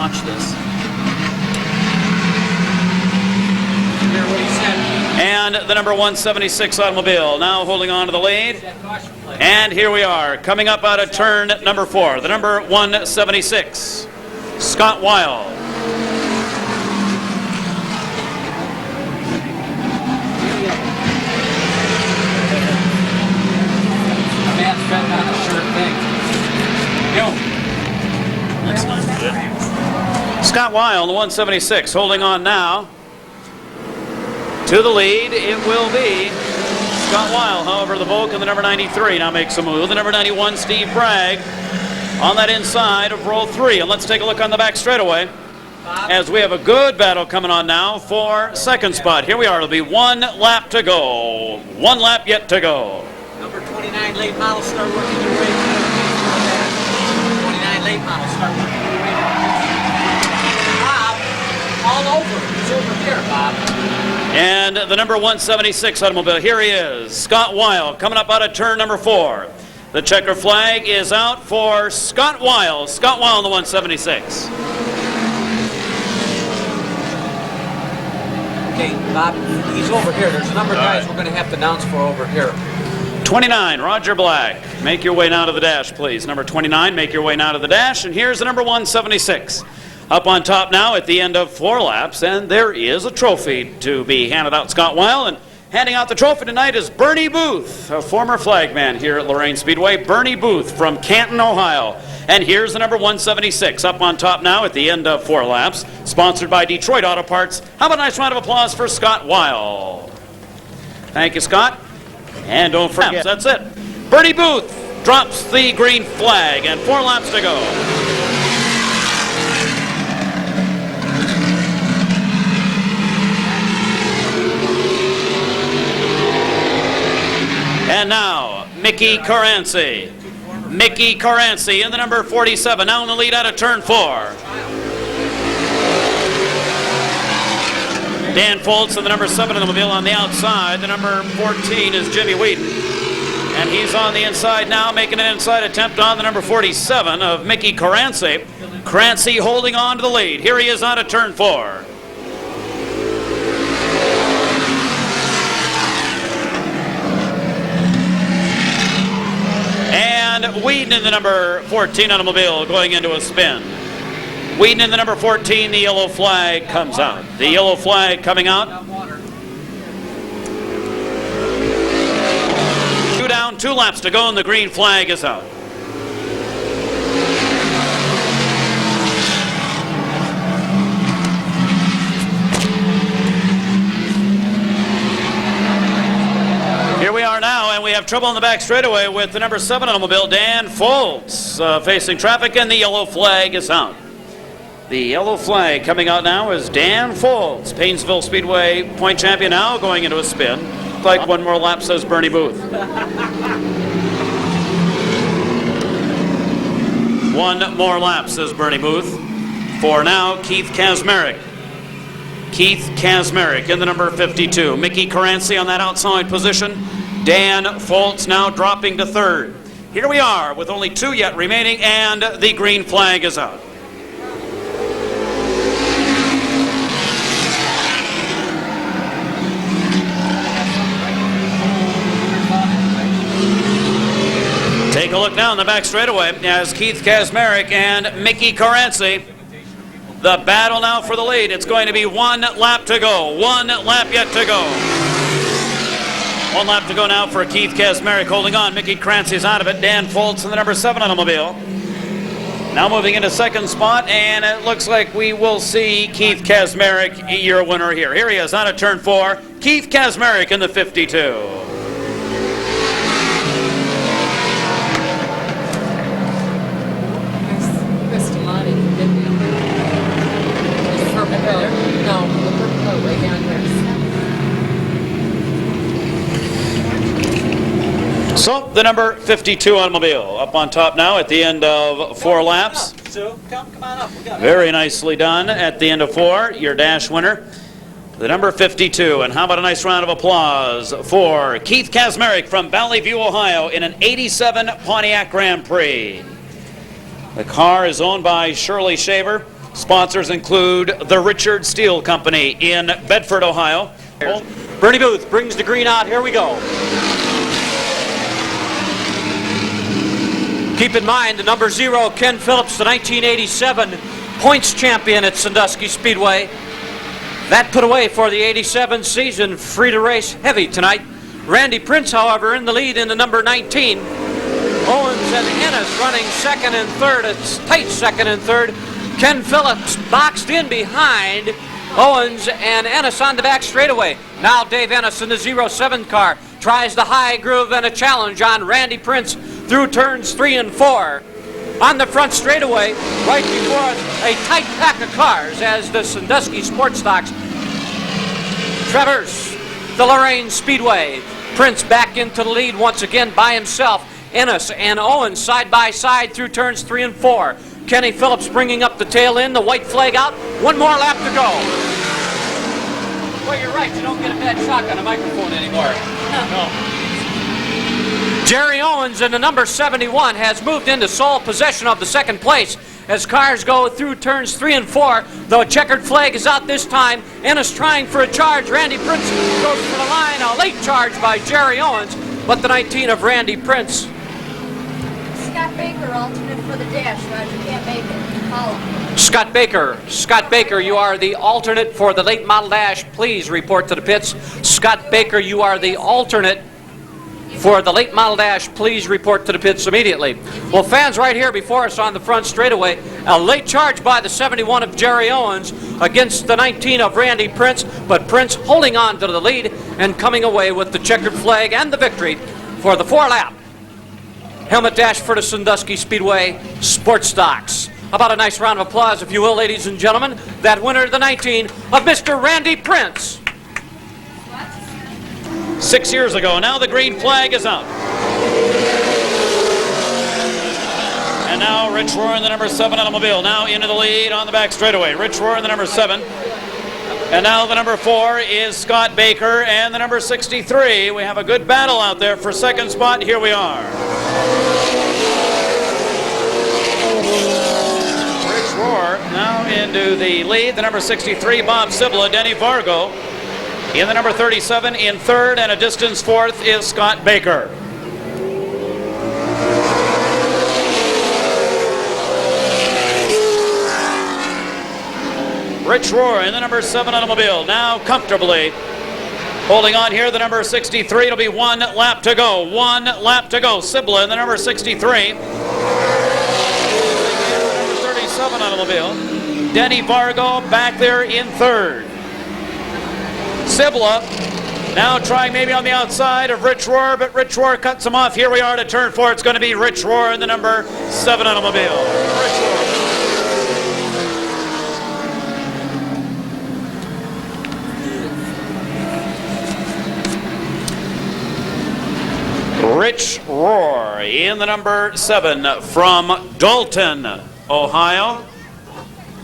launch this. Hear what he said. And the number 176 automobile now holding on to the lead. And here we are, coming up out of turn number 4, the number 176, Scott Weil. Scott Weil, the 176, holding on now to the lead. It will be Scott Weil. However, the Volk and the number 93 now makes a move. The number 91, Steve Bragg, on that inside of row 3. And let's take a look on the back straightaway, as we have a good battle coming on now for second spot. Here we are. It'll be 1 lap to go. 1 lap yet to go. Number 29 late model, start working your way. 29 late model, start working your way. Bob, all over. It's over here, Bob. And the number 176 automobile, here he is, Scott Weil, coming up out of turn number 4. The checker flag is out for Scott Weil. Scott Weil in the 176. Okay, Bob, he's over here. There's a number of guys we're going to have to announce for over here. 29, Roger Black. Make your way now to the dash, please. Number 29, make your way now to the dash. And here's the number 176. Up on top now at the end of 4 laps, and there is a trophy to be handed out. Scott Weil, and handing out the trophy tonight is Bernie Booth, a former flagman here at Lorain Speedway. Bernie Booth from Canton, Ohio. And here's the number 176 up on top now at the end of 4 laps, sponsored by Detroit Auto Parts. How about a nice round of applause for Scott Weil? Thank you, Scott. And don't forget, that's it. Bernie Booth drops the green flag, and 4 laps to go. And now, Mickey Caranci. Mickey Caranci in the number 47, now in the lead out of turn 4. Dan Foltz in the number 7 automobile on the outside. The number 14 is Jimmy Wheaton. And he's on the inside now, making an inside attempt on the number 47 of Mickey Caranci. Caranci holding on to the lead. Here he is out of turn 4. And Wheaton in the number 14 automobile going into a spin. Wheaton in the number 14, the yellow flag comes out. The yellow flag coming out. 2 down, 2 laps to go, and the green flag is out. Here we are now, and we have trouble in the back straightaway with the number 7 automobile, Dan Foltz, facing traffic, and the yellow flag is out. The yellow flag coming out now is Dan Foltz, Painesville Speedway point champion, now going into a spin. Like 1 more lap, says Bernie Booth. 1 more lap, says Bernie Booth. For now, Keith Kazmarek. Keith Kazmarek in the number 52. Mickey Caranci on that outside position. Dan Foltz now dropping to 3rd. Here we are with only 2 yet remaining, and the green flag is out. Take a look now in the back straightaway as Keith Kazmarek and Mickey Caranci. The battle now for the lead. It's going to be 1 lap to go. 1 lap yet to go. 1 lap to go now for Keith Kazmarek holding on. Mickey Caranci is out of it. Dan Foltz in the number 7 automobile. Now moving into 2nd spot, and it looks like we will see Keith Kazmarek, your winner here. Here he is out of turn 4. Keith Kazmarek in the 52. So, the number 52 automobile up on top now at the end of 4 laps. Come on up. Very nicely done at the end of 4. Your dash winner, the number 52. And how about a nice round of applause for Keith Kazmarek from Valley View, Ohio in an 87 Pontiac Grand Prix. The car is owned by Shirley Shaver Sponsors include the Richard Steel Company in Bedford, Ohio. Bernie Booth brings the green out. Here we go. Keep in mind the number 0, Ken Phillips, the 1987 points champion at Sandusky Speedway. That put away for the 87 season, free to race heavy tonight. Randy Prince, however, in the lead in the number 19. Owens and Ennis running second and third. It's tight second and third. Ken Phillips boxed in behind Owens and Ennis on the back straightaway. Now Dave Ennis in the 07 car tries the high groove and a challenge on Randy Prince through turns 3 and 4. On the front straightaway, right before us, a tight pack of cars as the Sandusky Sports Stocks traverse the Lorain Speedway. Prince back into the lead once again by himself. Ennis and Owens side by side through turns 3 and 4. Kenny Phillips bringing up the tail end, the white flag out. One more lap to go. Well, you're right. You don't get a bad shot on a microphone anymore. No. Jerry Owens in the number 71 has moved into sole possession of the second place as cars go through turns 3 and 4. The checkered flag is out this time. Ennis trying for a charge. Randy Prince goes for the line. A late charge by Jerry Owens, but the 19 of Randy Prince. Scott Baker, alternate for the dash. Roger can't make it. Follow. Scott Baker, you are the alternate for the late model dash. Please report to the pits. Scott Baker, you are the alternate for the late model dash. Please report to the pits immediately. Well, fans, right here before us on the front straightaway, a late charge by the 71 of Jerry Owens against the 19 of Randy Prince, but Prince holding on to the lead and coming away with the checkered flag and the victory for the 4-lap helmet dash for the Sandusky Speedway Sports Stocks. How about a nice round of applause, if you will, ladies and gentlemen, that winner, the 19 of Mr. Randy Prince. 6 years ago. Now the green flag is out. And now Rich Rohr in the number 7 automobile. Now into the lead on the back straightaway. Rich Rohr in the number 7. And now the number 4 is Scott Baker and the number 63. We have a good battle out there for second spot. Here we are. Rich Rohr now into the lead. The number 63, Bob Sibla, Denny Vargo. In the number 37 in third, and a distance fourth is Scott Baker. Rich Rohr in the number 7 automobile, now comfortably holding on here. The number 63, it'll be 1 lap to go. 1 lap to go. Sibla in the number 63. The number 37 automobile. Denny Vargo back there in third. Sibla now trying maybe on the outside of Rich Rohr, but Rich Rohr cuts him off. Here we are to turn 4. It's going to be Rich Rohr in the number 7 automobile. Rich Rohr in the number 7 from Dalton, Ohio.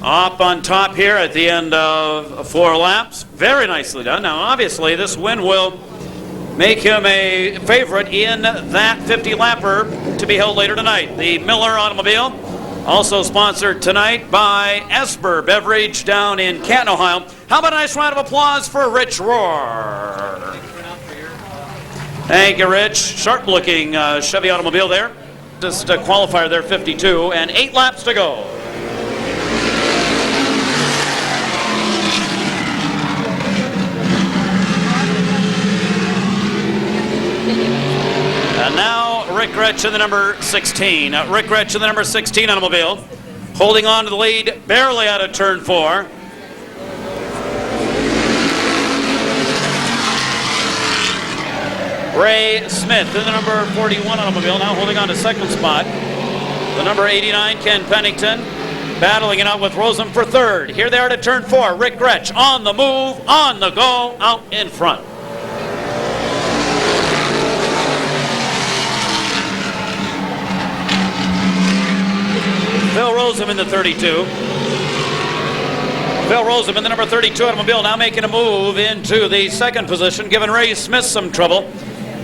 Up on top here at the end of 4 laps. Very nicely done. Now, obviously, this win will make him a favorite in that 50-lapper to be held later tonight. The Miller automobile, also sponsored tonight by Esper Beverage down in Canton, Ohio. How about a nice round of applause for Rich Rohr? Thank you, Rich. Sharp-looking Chevy automobile there. Just a qualifier there, 52, and 8 laps to go. And now Rick Gretsch in the number 16. Rick Gretsch in the number 16 automobile, holding on to the lead, barely out of turn 4. Ray Smith in the number 41 automobile, now holding on to second spot. The number 89, Ken Pennington, battling it out with Rosen for third. Here they are to turn 4. Rick Gretsch on the move, on the go, out in front. Phil Rosen in the 32. Phil Rosen in the number 32 automobile, now making a move into the second position, giving Ray Smith some trouble.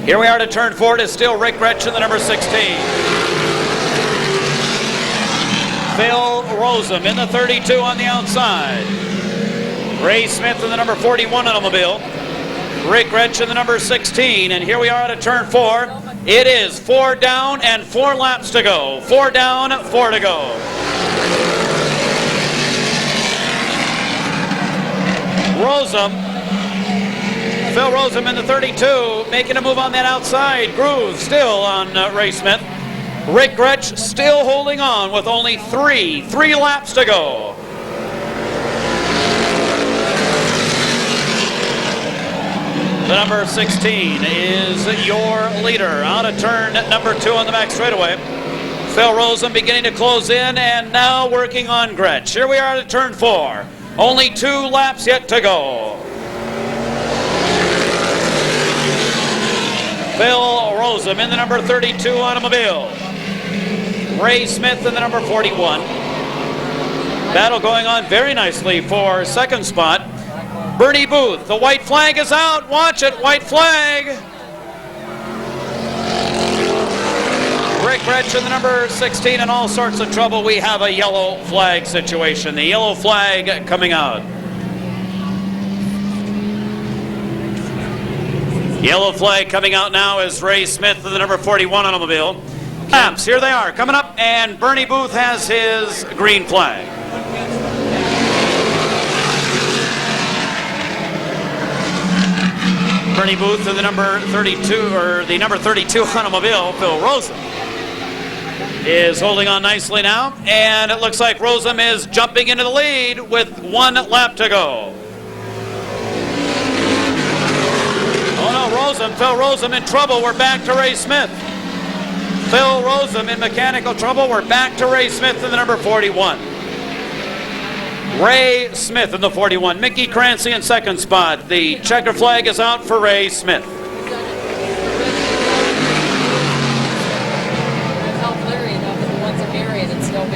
Here we are to turn 4. It is still Rick Gretsch in the number 16. Phil Rosem in the 32 on the outside. Ray Smith in the number 41 automobile. Rick Gretsch in the number 16. And here we are at turn 4. It is 4 down and 4 laps to go. 4 down, 4 to go. Rosem, Phil Rosem in the 32, making a move on that outside. Groove still on Ray Smith. Rick Gretsch still holding on with only three laps to go. The number 16 is your leader out of turn number 2 on the back straightaway. Phil Rosem beginning to close in and now working on Gretsch. Here we are at turn 4. Only 2 laps yet to go. Phil Rosem in the number 32 automobile. Ray Smith in the number 41. Battle going on very nicely for second spot. Bernie Booth, the white flag is out. Watch it, white flag. Rick Gretsch in the number 16 in all sorts of trouble. We have a yellow flag situation. The yellow flag coming out. Yellow flag coming out now is Ray Smith in the number 41 automobile. Laps, here they are coming up, and Bernie Booth has his green flag. Bernie Booth in the number 32, or the number 32 automobile, Phil Rosem, is holding on nicely now, and it looks like Rosem is jumping into the lead with 1 lap to go. Oh no, Rosem, Phil Rosem in trouble. We're back to Ray Smith. Phil Rosem in mechanical trouble. We're back to Ray Smith in the number 41. Ray Smith in the 41. Mickey Crancy in second spot. The checker flag is out for Ray Smith.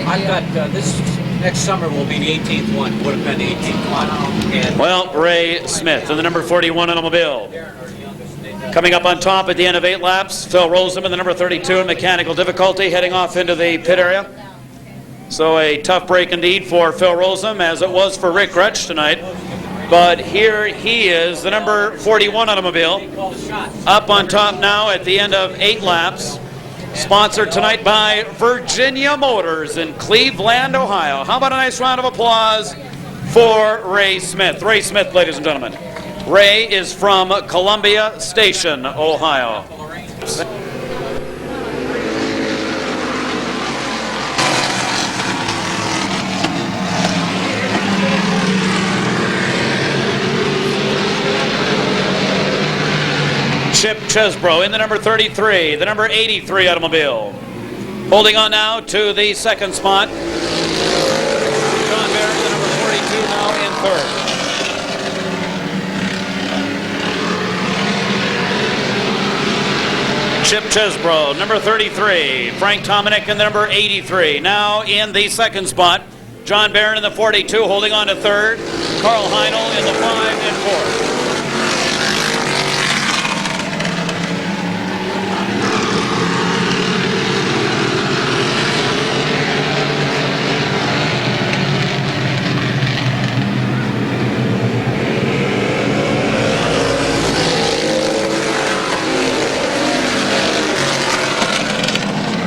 I've got this next summer will be the 18th one. Would have been the 18th one. And well, Ray Smith in the number 41 automobile. Coming up on top at the end of 8 laps, Phil Rosem in the number 32 in mechanical difficulty, heading off into the pit area. So a tough break indeed for Phil Rosem, as it was for Rick Gretsch tonight. But here he is, the number 41 automobile, up on top now at the end of 8 laps. Sponsored tonight by Virginia Motors in Cleveland, Ohio. How about a nice round of applause for Ray Smith? Ray Smith, ladies and gentlemen. Ray is from Columbia Station, Ohio. Chip Chesbro in the number 33, the number 83 automobile. Holding on now to the second spot. John Barrett, the number 42, now in third. Chip Chesbro, number 33. Frank Tomanek in the number 83, now in the second spot. John Barrett in the 42, holding on to third. Carl Heinel in the 5 and 4.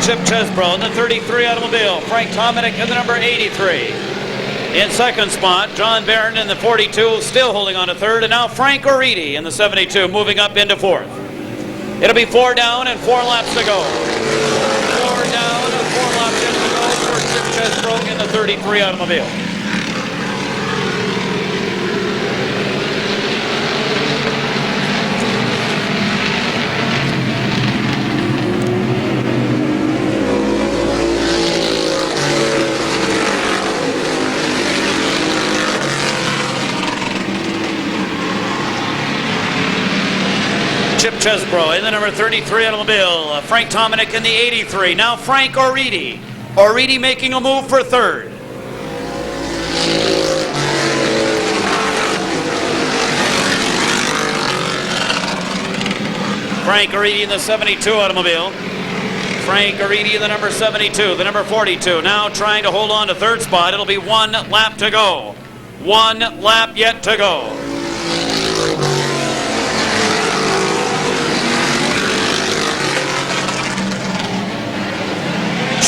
Chip Chesbro in the 33 automobile. Frank Tomanek in the number 83. In second spot, John Barron in the 42, still holding on to third. And now Frank Oridi in the 72, moving up into fourth. It'll be 4 down and 4 laps to go. 4 down and 4 laps to go for Chip Chesbro in the 33 automobile. Chip Chesbro in the number 33 automobile. Frank Tomanek in the 83. Now Frank Oridi. Oridi making a move for third. Frank Oridi in the 72 automobile. Frank Aridi in the number 72, the number 42. Now trying to hold on to third spot. It'll be 1 lap to go. 1 lap yet to go.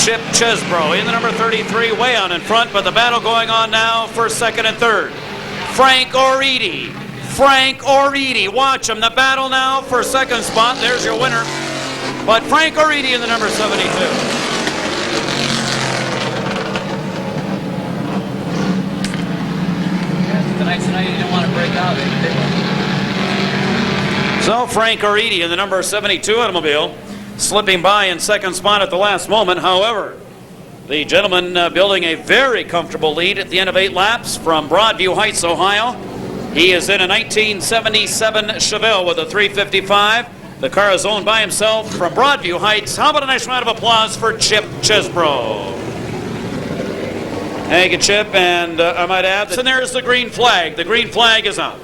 Chip Chesbro in the number 33, way out in front, but the battle going on now for second and third. Frank Aridi. Frank Aridi. Watch him. The battle now for second spot. There's your winner. But Frank Aridi in the number 72. Tonight you didn't want to break out. So Frank Aridi in the number 72 automobile, slipping by in second spot at the last moment. However, the gentleman building a very comfortable lead at the end of 8 laps from Broadview Heights, Ohio. He is in a 1977 Chevelle with a 355. The car is owned by himself from Broadview Heights. How about a nice round of applause for Chip Chesbro? Thank you, Chip, and I might add, and there's the green flag. The green flag is out.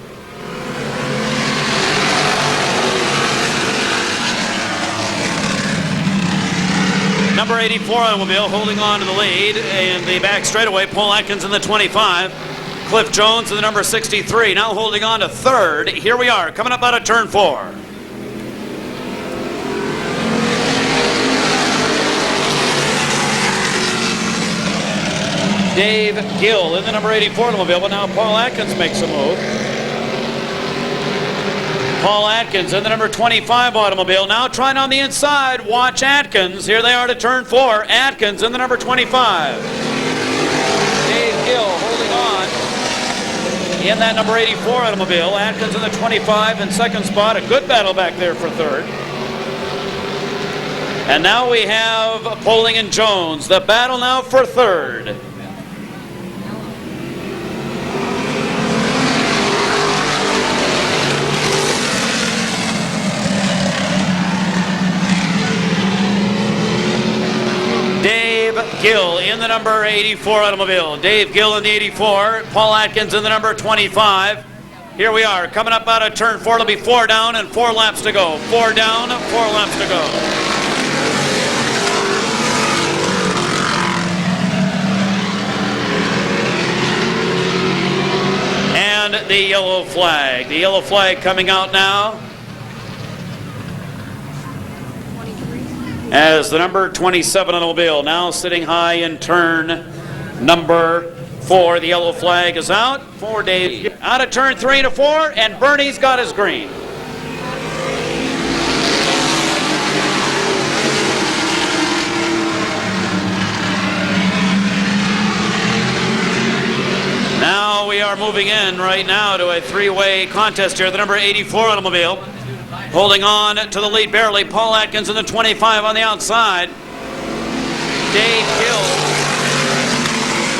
Number 84 automobile holding on to the lead in the back straightaway. Paul Atkins in the 25. Cliff Jones in the number 63. Now holding on to third. Here we are, coming up out of turn 4. Dave Gill in the number 84 automobile, but now Paul Atkins makes a move. Paul Atkins in the number 25 automobile, now trying on the inside. Watch Atkins. Here they are to turn 4. Atkins in the number 25. Dave Gill holding on in that number 84 automobile. Atkins in the 25 in second spot. A good battle back there for third. And now we have Poling and Jones. The battle now for third. Dave Gill in the number 84 automobile. Dave Gill in the 84. Paul Atkins in the number 25. Here we are, coming up out of turn 4. It'll be 4 down and 4 laps to go. 4 down, 4 laps to go. And the yellow flag. The yellow flag coming out now. As the number 27 automobile now sitting high in turn number 4. The yellow flag is out for Dave. Out of turn 3 to 4, and Bernie's got his green. Now we are moving in right now to a 3-way contest here. The number 84 automobile holding on to the lead barely. Paul Atkins in the 25 on the outside. Dave Gill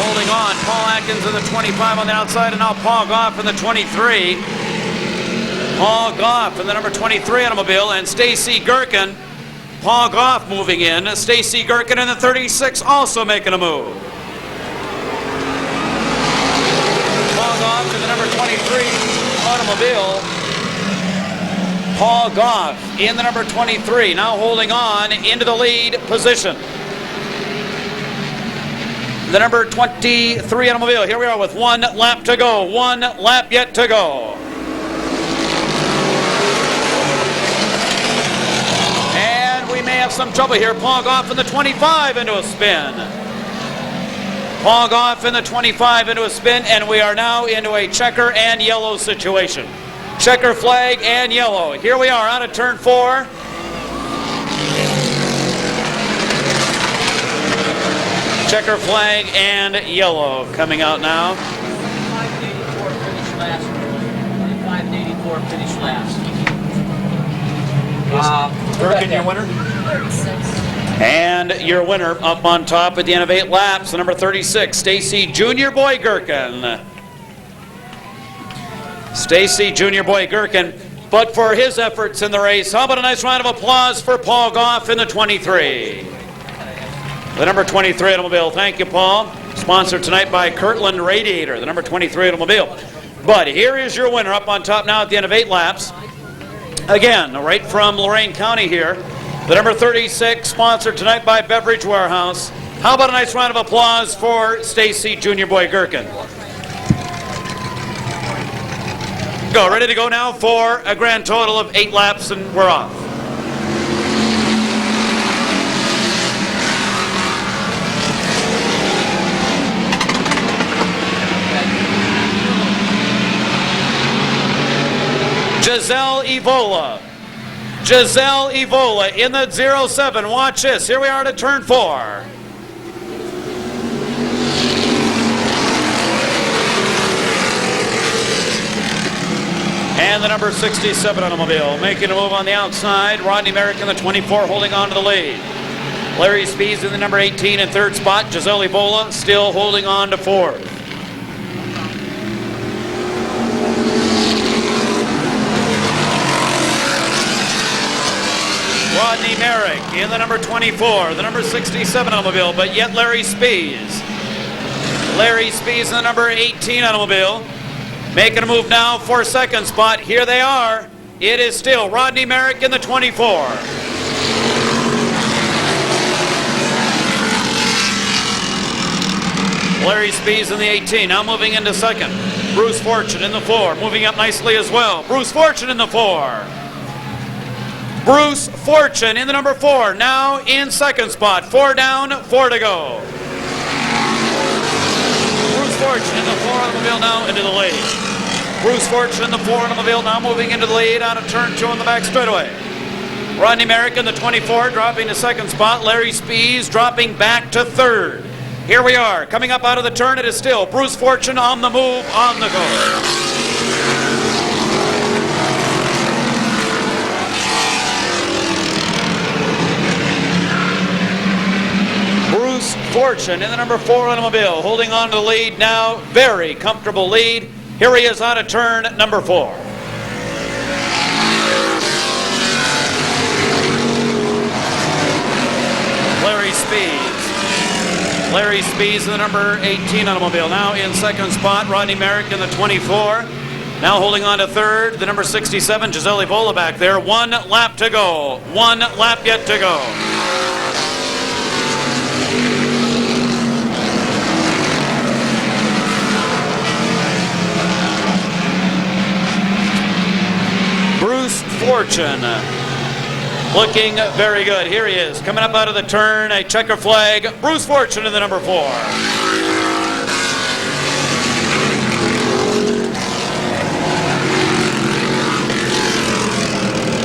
holding on. Paul Atkins in the 25 on the outside, and now Paul Goff in the 23. Paul Goff in the number 23 automobile, and Stacy Gherkin. Paul Goff moving in. Stacy Gherkin in the 36 also making a move. Paul Goff in the number 23 automobile. Paul Goff in the number 23, now holding on into the lead position. The number 23 automobile, here we are with 1 lap to go. 1 lap yet to go. And we may have some trouble here. Paul Goff in the 25 into a spin. Paul Goff in the 25 into a spin, and we are now into a checker and yellow situation. Checker flag and yellow. Here we are out of turn 4. Checker flag and yellow coming out now. 584 finish last. 584 finish last. Gherkin, your winner? 36. And your winner up on top at the end of 8 laps, the number 36, Stacy Junior Boy Gherkin. Stacy Junior Boy Gherkin, but for his efforts in the race, how about a nice round of applause for Paul Goff in the 23. The number 23 automobile. Thank you, Paul. Sponsored tonight by Kirtland Radiator, the number 23 automobile. But here is your winner up on top now at the end of 8 laps. Again, right from Lorain County here. The number 36, sponsored tonight by Beverage Warehouse. How about a nice round of applause for Stacy Junior Boy Gherkin? Go, ready to go now for a grand total of 8 laps, and we're off. Giselle Evola in the 07. Watch this. Here we are to turn 4. And the number 67 automobile making a move on the outside. Rodney Merrick in the 24 holding on to the lead. Larry Spees in the number 18 in third spot. Giselle Evola still holding on to fourth. Rodney Merrick in the number 24, the number 67 automobile, but yet Larry Spees. Larry Spees in the number 18 automobile. Making a move now for second spot. Here they are. It is still Rodney Merrick in the 24. Larry Spees in the 18, now moving into second. Bruce Fortune in the 4, moving up nicely as well. Bruce Fortune in the 4. Bruce Fortune in the number 4, now in second spot. 4 down, 4 to go. Bruce Fortune in the 4 automobile now into the lead. Bruce Fortune in the 4 automobile now moving into the lead out of turn 2 on the back straightaway. Rodney Merrick in the 24 dropping to second spot. Larry Spees dropping back to third. Here we are. Coming up out of the turn, it is still Bruce Fortune on the move, on the go. Bruce Fortune in the number 4 automobile, holding on to the lead now. Very comfortable lead. Here he is out of turn number 4. Larry Spees. Larry Spees in the number 18 automobile, now in second spot. Rodney Merrick in the 24. Now holding on to third, the number 67, Giselle Evola back there. 1 lap to go. 1 lap yet to go. Bruce Fortune looking very good. Here he is, coming up out of the turn, a checker flag. Bruce Fortune in the number 4.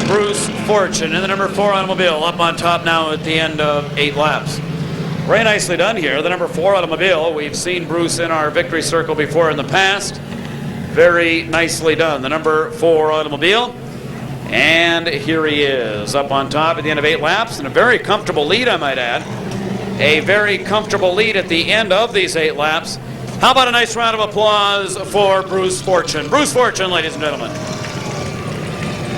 Bruce Fortune in the number 4 automobile, up on top now at the end of 8 laps. Very nicely done here. The number 4 automobile, we've seen Bruce in our victory circle before in the past. Very nicely done. The number 4 automobile. And here he is up on top at the end of 8 laps, and a very comfortable lead, I might add. A very comfortable lead at the end of these 8 laps. How about a nice round of applause for Bruce Fortune? Bruce Fortune, ladies and gentlemen.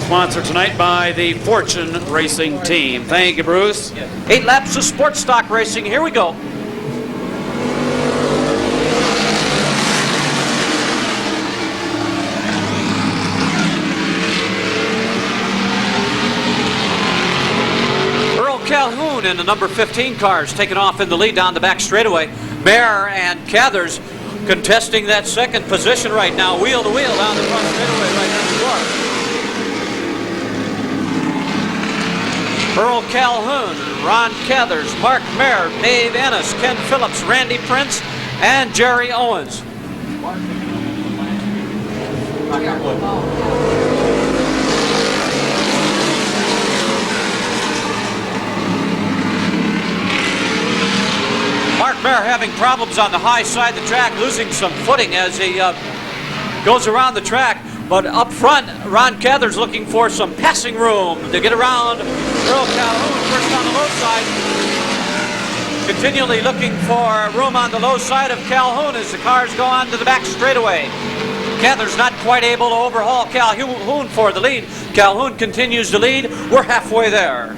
Sponsored tonight by the Fortune Racing Team. Thank you, Bruce. 8 laps of sports stock racing. Here we go. Calhoun in the number 15 cars taking off in the lead down the back straightaway. Mayer and Cathers contesting that second position right now, wheel to wheel down the front straightaway right next door. Earl Calhoun, Ron Cathers, Mark Mayer, Dave Ennis, Ken Phillips, Randy Prince, and Jerry Owens. Mark Mayer having problems on the high side of the track, losing some footing as he goes around the track. But up front, Ron Cathers looking for some passing room to get around Earl Calhoun, first on the low side. Continually looking for room on the low side of Calhoun as the cars go on to the back straightaway. Cathers not quite able to overhaul Calhoun for the lead. Calhoun continues to lead. We're halfway there.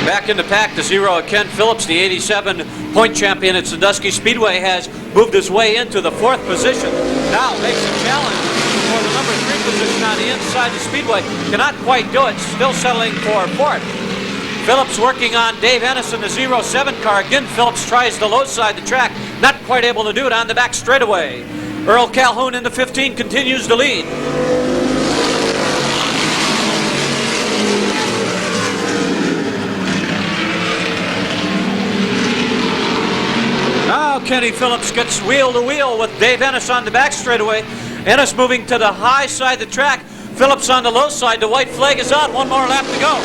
Back back in the pack. The 0 of Ken Phillips, the 87 point champion at Sandusky Speedway, has moved his way into the 4th position. Now makes a challenge for the number 3 position on the inside of Speedway. Cannot quite do it, still settling for 4th. Phillips working on Dave Ennis in the 07 car. Again, Phillips tries the low side of the track. Not quite able to do it on the back straightaway. Earl Calhoun in the 15 continues to lead. Now Kenny Phillips gets wheel to wheel with Dave Ennis on the back straightaway. Ennis moving to the high side of the track. Phillips on the low side. The white flag is out. One more lap to go.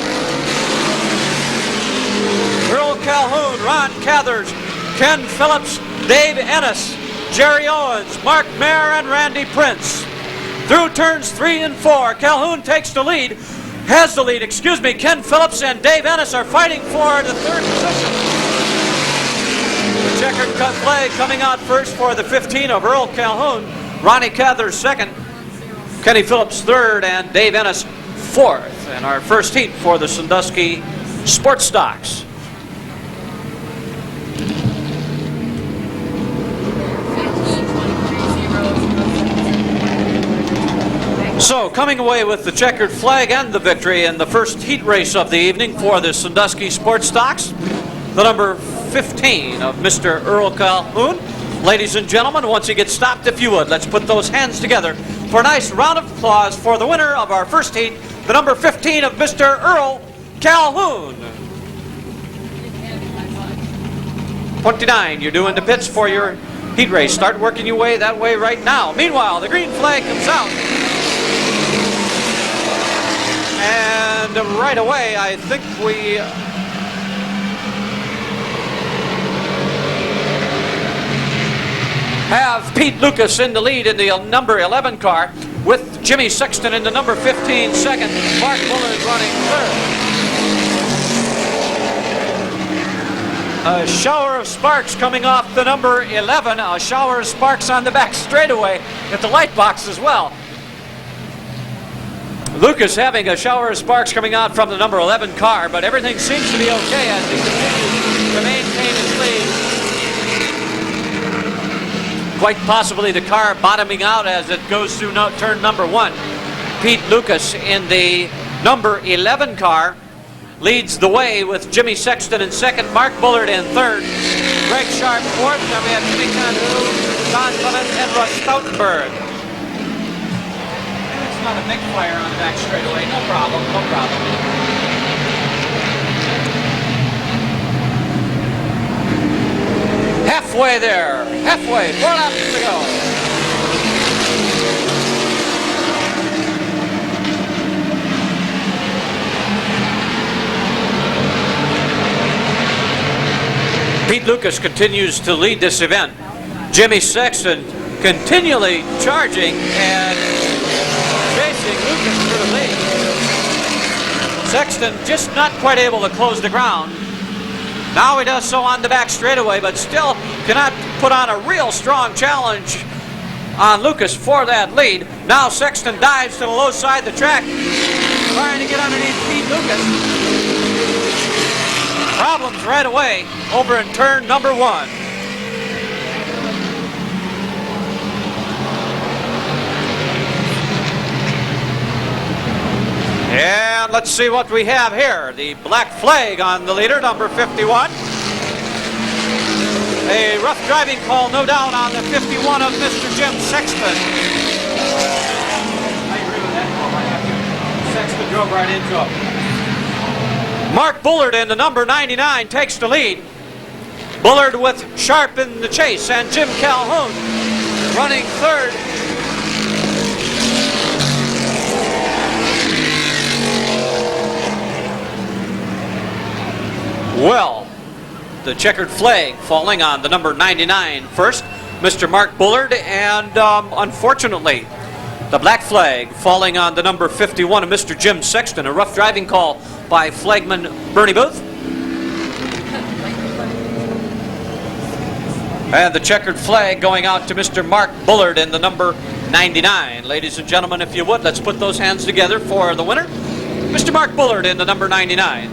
Earl Calhoun, Ron Cathers, Ken Phillips, Dave Ennis, Jerry Owens, Mark Mayer, and Randy Prince. Through turns 3 and 4, Calhoun takes the lead, has the lead, excuse me. Ken Phillips and Dave Ennis are fighting for the 3rd position. The checkered cut flag coming out first for the 15 of Earl Calhoun, Ronnie Cathers 2nd, Kenny Phillips 3rd, and Dave Ennis 4th. And our first heat for the Sandusky Sports Stocks. So, coming away with the checkered flag and the victory in the first heat race of the evening for the Sandusky Sports Stocks, the number 15 of Mr. Earl Calhoun. Ladies and gentlemen, once you get stopped, if you would, let's put those hands together for a nice round of applause for the winner of our first heat, the number 15 of Mr. Earl Calhoun. 29, you're doing the pits for your heat race. Start working your way that way right now. Meanwhile, the green flag comes out. And right away, I think we have Pete Lucas in the lead in the number 11 car, with Jimmy Sexton in the number 15 second. Mark Bullard running 3rd. A shower of sparks coming off the number 11. A shower of sparks on the back straightaway at the light box as well. Lucas having a shower of sparks coming out from the number 11 car, but everything seems to be okay as he continues to maintain his lead. Quite possibly the car bottoming out as it goes through turn number 1. Pete Lucas in the number 11 car leads the way with Jimmy Sexton in 2nd, Mark Bullard in 3rd, Greg Sharp 4th, and we have Jimmy Cantu, Don Clement, and Russ Stoutenberg. Not a big fire on the back straightaway. No problem, no problem. Halfway there. Halfway. 4 laps to go. Pete Lucas continues to lead this event. Jimmy Sexton continually charging and chasing Lucas for the lead. Sexton just not quite able to close the ground. Now he does so on the back straightaway, but still cannot put on a real strong challenge on Lucas for that lead. Now Sexton dives to the low side of the track, trying to get underneath Pete Lucas. Problems right away over in turn number 1. And let's see what we have here. The black flag on the leader, number 51. A rough driving call, no doubt, on the 51 of Mr. Jim Sexton. I agree with that call right after. Sexton drove right into him. Mark Bullard in the number 99 takes the lead. Bullard with Sharp in the chase, and Jim Calhoun running 3rd. Well, the checkered flag falling on the number 99 first, Mr. Mark Bullard, and unfortunately, the black flag falling on the number 51 of Mr. Jim Sexton. A rough driving call by flagman Bernie Booth. And the checkered flag going out to Mr. Mark Bullard in the number 99. Ladies and gentlemen, if you would, let's put those hands together for the winner, Mr. Mark Bullard in the number 99.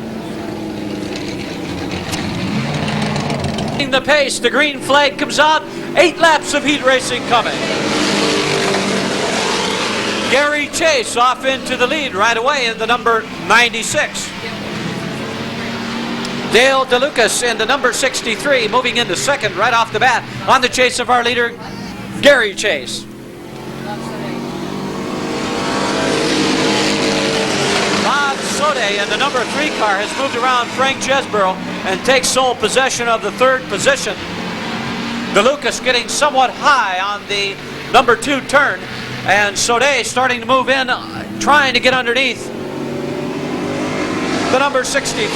The pace, the green flag comes out. 8 laps of heat racing coming. Gary Chase off into the lead right away in the number 96. Dale DeLucas in the number 63, moving into second right off the bat on the chase of our leader, Gary Chase. Bob Sode in the number 3 car has moved around Frank Jesborough and takes sole possession of the 3rd position. DeLucas getting somewhat high on the number 2 turn, and Sode starting to move in, trying to get underneath the number 63.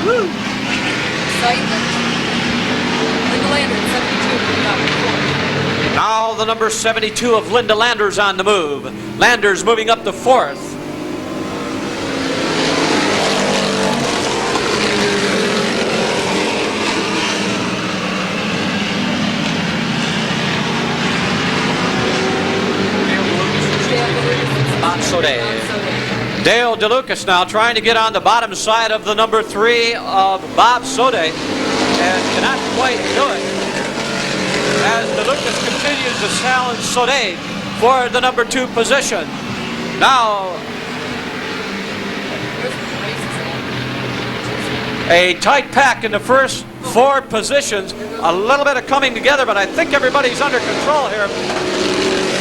Woo! Excitement. Linda Landers, 72. Now the number 72 of Linda Landers on the move. Landers moving up to 4th. Bob Sode. Dale DeLucas now trying to get on the bottom side of the number 3 of Bob Sode and cannot quite do it as DeLucas continues to challenge Sode for the number 2 position. Now a tight pack in the first 4 positions, a little bit of coming together, but I think everybody's under control here.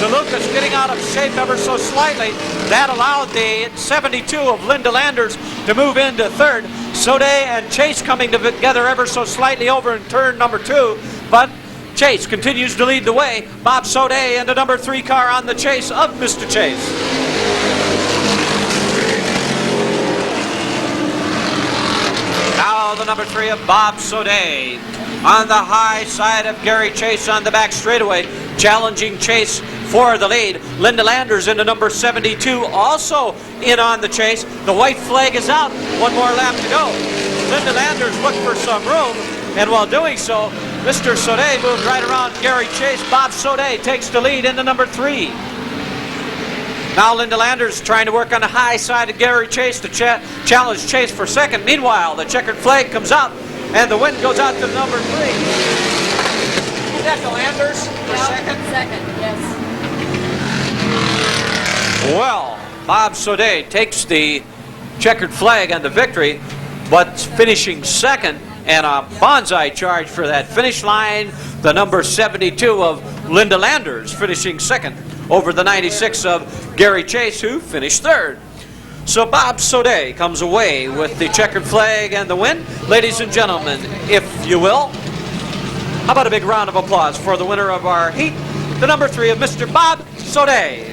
DeLucas getting out of shape ever so slightly. That allowed the 72 of Linda Landers to move into 3rd. Sode and Chase coming together ever so slightly over in turn number 2, but Chase continues to lead the way. Bob Sode and the number 3 car on the chase of Mr. Chase. Now the number 3 of Bob Sode on the high side of Gary Chase on the back straightaway, challenging Chase for the lead. Linda Landers into number 72 also in on the chase. The white flag is out. 1 more lap to go. Linda Landers looked for some room, and while doing so, Mr. Sode moved right around Gary Chase. Bob Sode takes the lead into number 3. Now Linda Landers trying to work on the high side of Gary Chase to challenge Chase for second. Meanwhile, the checkered flag comes out, and the win goes out to number 3. Linda Landers for second. Second, yes. Well, Bob Sode takes the checkered flag and the victory, but finishing second, and a bonsai charge for that finish line. The number 72 of Linda Landers finishing second over the 96 of Gary Chase, who finished 3rd. So Bob Sode comes away with the checkered flag and the win. Ladies and gentlemen, if you will, how about a big round of applause for the winner of our heat, the number 3 of Mr. Bob Sode.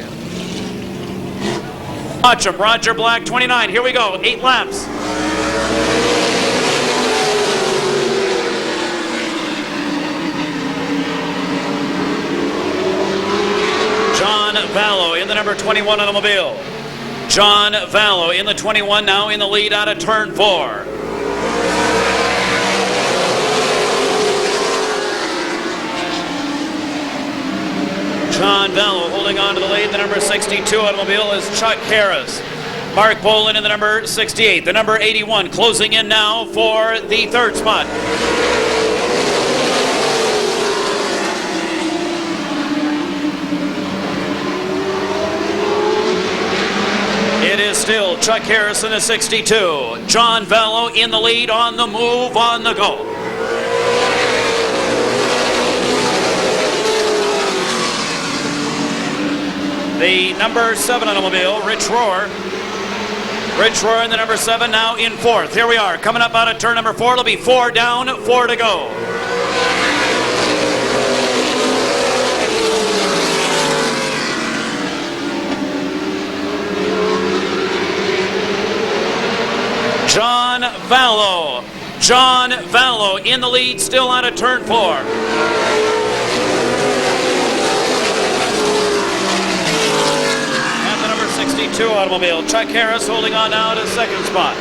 Watch him, Roger Black, 29. Here we go, 8 laps. John Vallow in the number 21 automobile. John Vallow in the 21 now in the lead out of turn 4. John Vallow holding on to the lead. The number 62 automobile is Chuck Harris. Mark Boland in the number 68. The number 81 closing in now for the 3rd spot. It is still Chuck Harris in the 62. John Vallow in the lead, on the move, on the go. The number 7 automobile, Rich Rohr. Rich Rohr in the number 7 now in 4th. Here we are, coming up out of turn number 4. It'll be 4 down, 4 to go. John Vallow. John Vallow in the lead, still out of turn 4. Automobile. Chuck Harris holding on now to 2nd spot.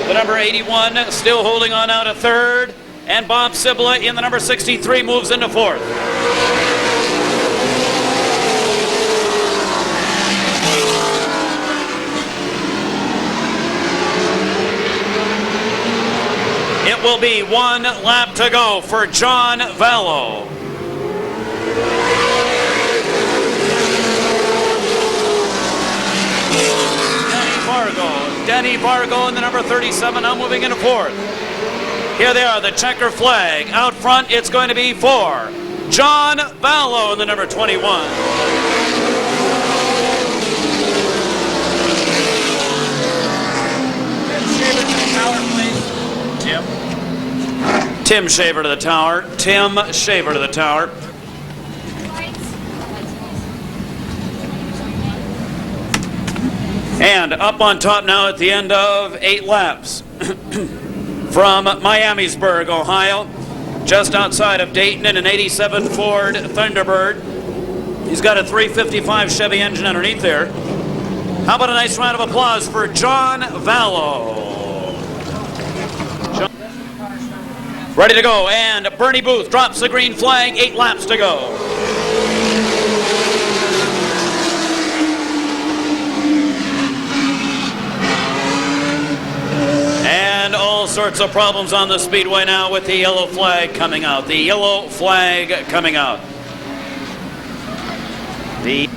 The number 81 still holding on now to 3rd. And Bob Sibla in the number 63 moves into 4th. It will be 1 lap to go for John Vallow. Denny Vargo in the number 37, now moving into 4th. Here they are, the checker flag. Out front, it's going to be for John Vallow in the number 21. Tim Shaver to the tower. Tim Shaver to the tower. And up on top now at the end of 8 laps from Miamisburg, Ohio, just outside of Dayton in an 87 Ford Thunderbird. He's got a 355 Chevy engine underneath there. How about a nice round of applause for John Vallow? Ready to go, and Bernie Booth drops the green flag, 8 laps to go. And all sorts of problems on the speedway now with the yellow flag coming out. The yellow flag coming out.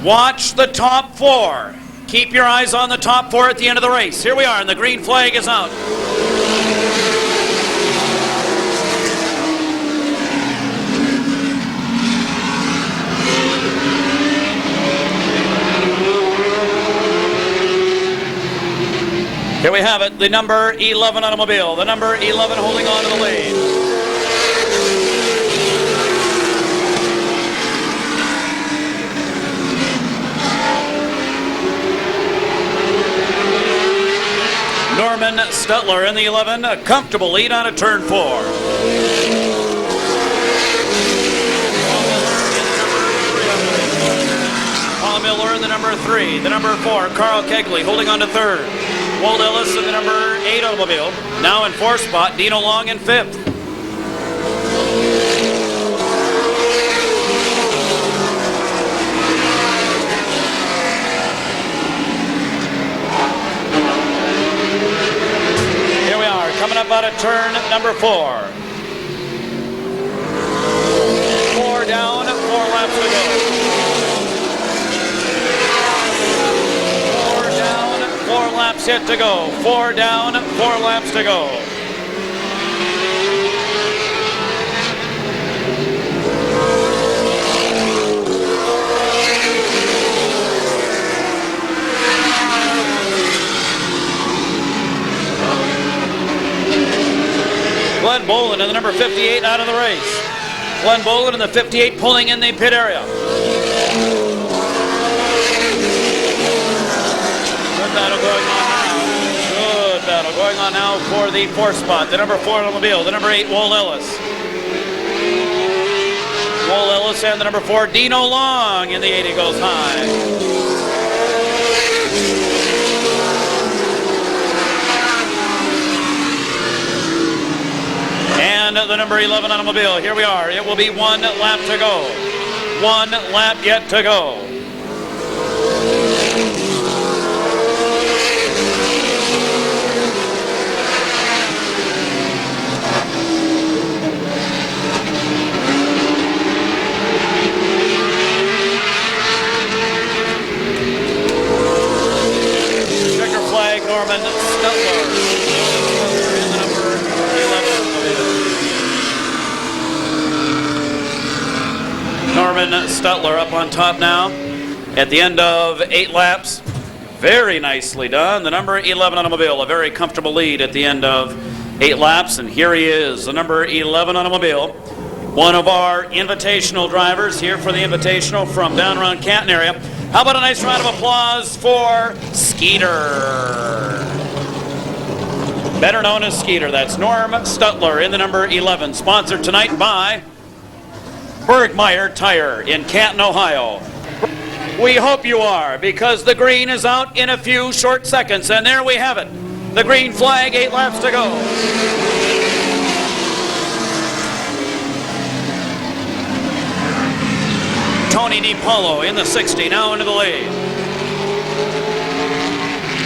Watch the top 4. Keep your eyes on the top 4 at the end of the race. Here we are, and the green flag is out. Here we have it, the number 11 automobile. The number 11 holding on to the lead. Norman Stutler in the 11, a comfortable lead on a turn 4. Paul Miller in the number 3. The number 4, Carl Kegley holding on to 3rd. Walt Ellis in the number 8 automobile. Now in 4th spot, Dino Long in 5th. Here we are, coming up out of turn number 4. 4 down, 4 laps to go. 4 laps yet to go. 4 down, 4 laps to go. Glenn Boland in the number 58 out of the race. Glenn Boland in the 58 pulling in the pit area. Battle going on now. Good battle going on now for the 4th spot. The number 4 automobile. The number 8, Walt Ellis. Walt Ellis and the number 4, Dino Long in the 80 goes high. And the number 11 automobile. Here we are. It will be 1 lap to go. 1 lap yet to go. Norman Stutler in the number 11. Norman Stutler up on top now at the end of 8 laps. Very nicely done. The number 11 automobile, a very comfortable lead at the end of 8 laps. And here he is, the number 11 automobile. One of our invitational drivers here for the invitational from down around Canton area. How about a nice round of applause for Skeeter? Better known as Skeeter. That's Norm Stutler in the number 11. Sponsored tonight by Bergmeyer Tire in Canton, Ohio. We hope you are, because the green is out in a few short seconds. And there we have it. The green flag, 8 laps to go. Tony DiPaolo in the 60, now into the lead.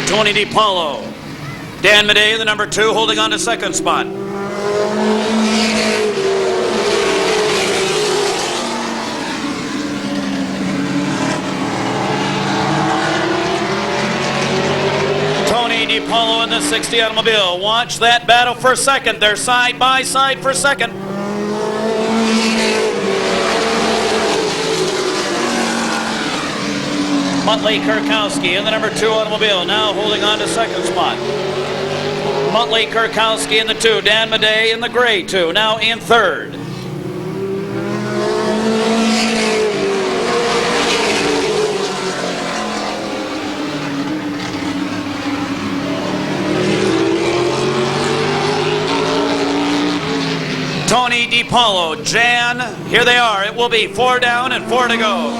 Tony DiPaolo. Dan Madej, the number 2, holding on to 2nd spot. 60 automobile. Watch that battle for second. They're side by side for second. Muttley Kurkowski in the number 2 automobile, now holding on to second spot. Muttley Kurkowski in the 2, Dan Madej in the gray 2, now in third. Tony DiPaolo, Jan, here they are. It will be 4 down and 4 to go.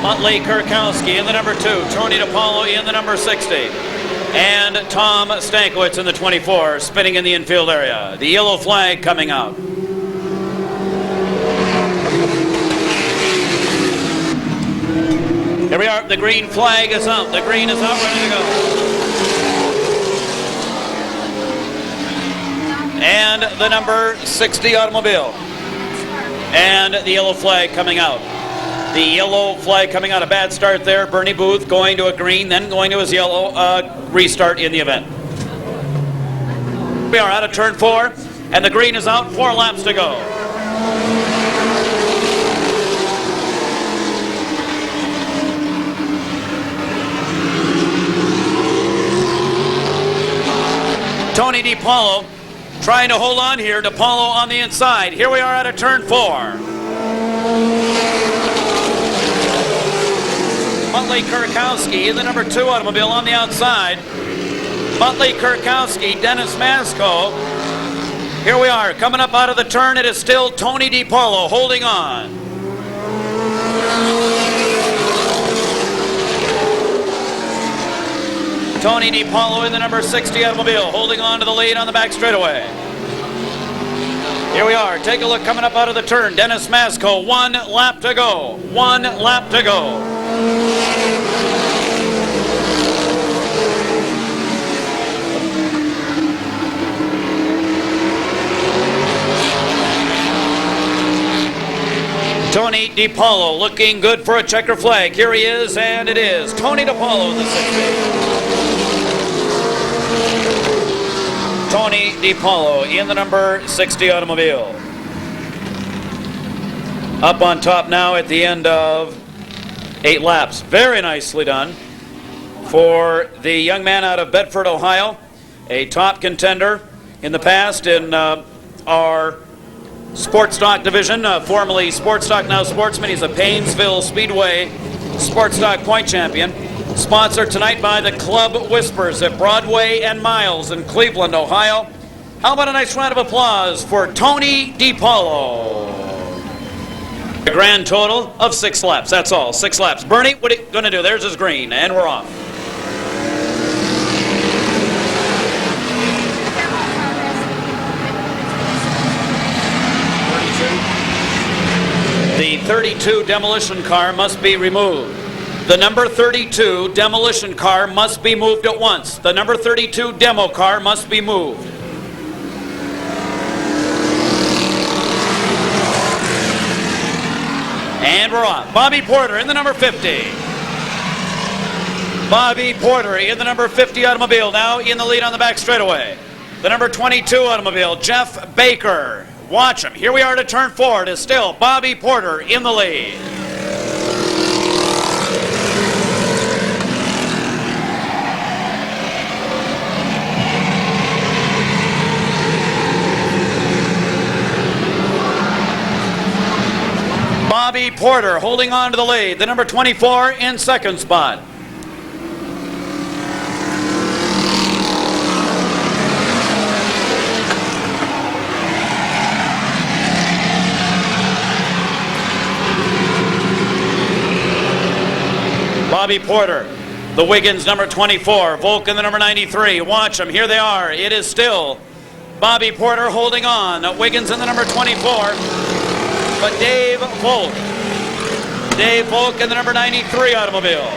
Muttley Kurkowski in the number 2. Tony DiPaolo in the number 60. And Tom Stankiewicz in the 24, spinning in the infield area. The yellow flag coming out. Here we are. The green flag is out. The green is out, ready to go. And the number 60 automobile. And the yellow flag coming out. The yellow flag coming out. A bad start there. Bernie Booth going to a green, then going to his yellow. Restart in the event. We are out of turn 4, and the green is out. 4 laps to go. Tony DiPaolo trying to hold on here. DiPaolo on the inside. Here we are out of turn 4. Muttley Kurkowski in the number 2 automobile on the outside. Muttley Kurkowski, Dennis Masco. Here we are coming up out of the turn. It is still Tony DiPaolo holding on. Tony DiPaolo in the number 60 automobile, holding on to the lead on the back straightaway. Here we are. Take a look coming up out of the turn. Dennis Masco, 1 lap to go. 1 lap to go. Tony DiPaolo looking good for a checker flag. Here he is, and it is Tony DiPaolo in the 60. Tony DiPaolo in the number 60 automobile. Up on top now at the end of 8 laps. Very nicely done for the young man out of Bedford, Ohio. A top contender in the past in our Sports Stock division, formerly Sports Stock, now Sportsman. He's a Paynesville Speedway Sports Stock point champion. Sponsored tonight by the Club Whispers at Broadway and Miles in Cleveland, Ohio. How about a nice round of applause for Tony DiPaolo? A grand total of 6 laps. That's all. 6 laps. Bernie, what are you going to do? There's his green, and we're off. The 32 demolition car must be removed. The number 32 demolition car must be moved at once. The number 32 demo car must be moved. And we're on. Bobby Porter in the number 50. Bobby Porter in the number 50 automobile, now in the lead on the back straightaway. The number 22 automobile, Jeff Baker. Watch him. Here we are to turn 4. It is still Bobby Porter in the lead. Bobby Porter holding on to the lead. The number 24 in second spot. Bobby Porter, the Wiggins number 24, Volk in the number 93. Watch them. Here they are. It is still Bobby Porter holding on. Wiggins in the number 24. But Dave Volk in the number 93 automobile.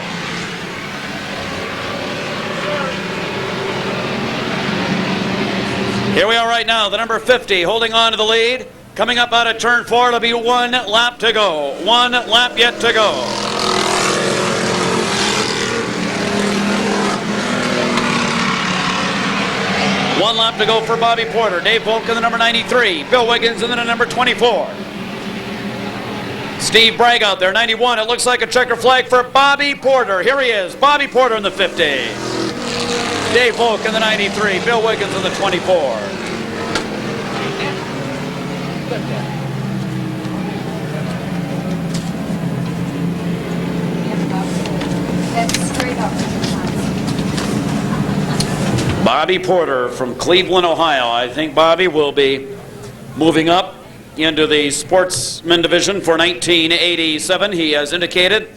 Here we are right now, the number 50 holding on to the lead. Coming up out of turn 4, it'll be 1 lap to go. 1 lap yet to go. 1 lap to go for Bobby Porter. Dave Volk in the number 93. Bill Wiggins in the number 24. Steve Bragg out there, 91. It looks like a checker flag for Bobby Porter. Here he is, Bobby Porter in the 50. Dave Volk in the 93. Bill Wiggins in the 24. That's straight up. Bobby Porter from Cleveland, Ohio. I think Bobby will be moving up into the sportsman division for 1987. He has indicated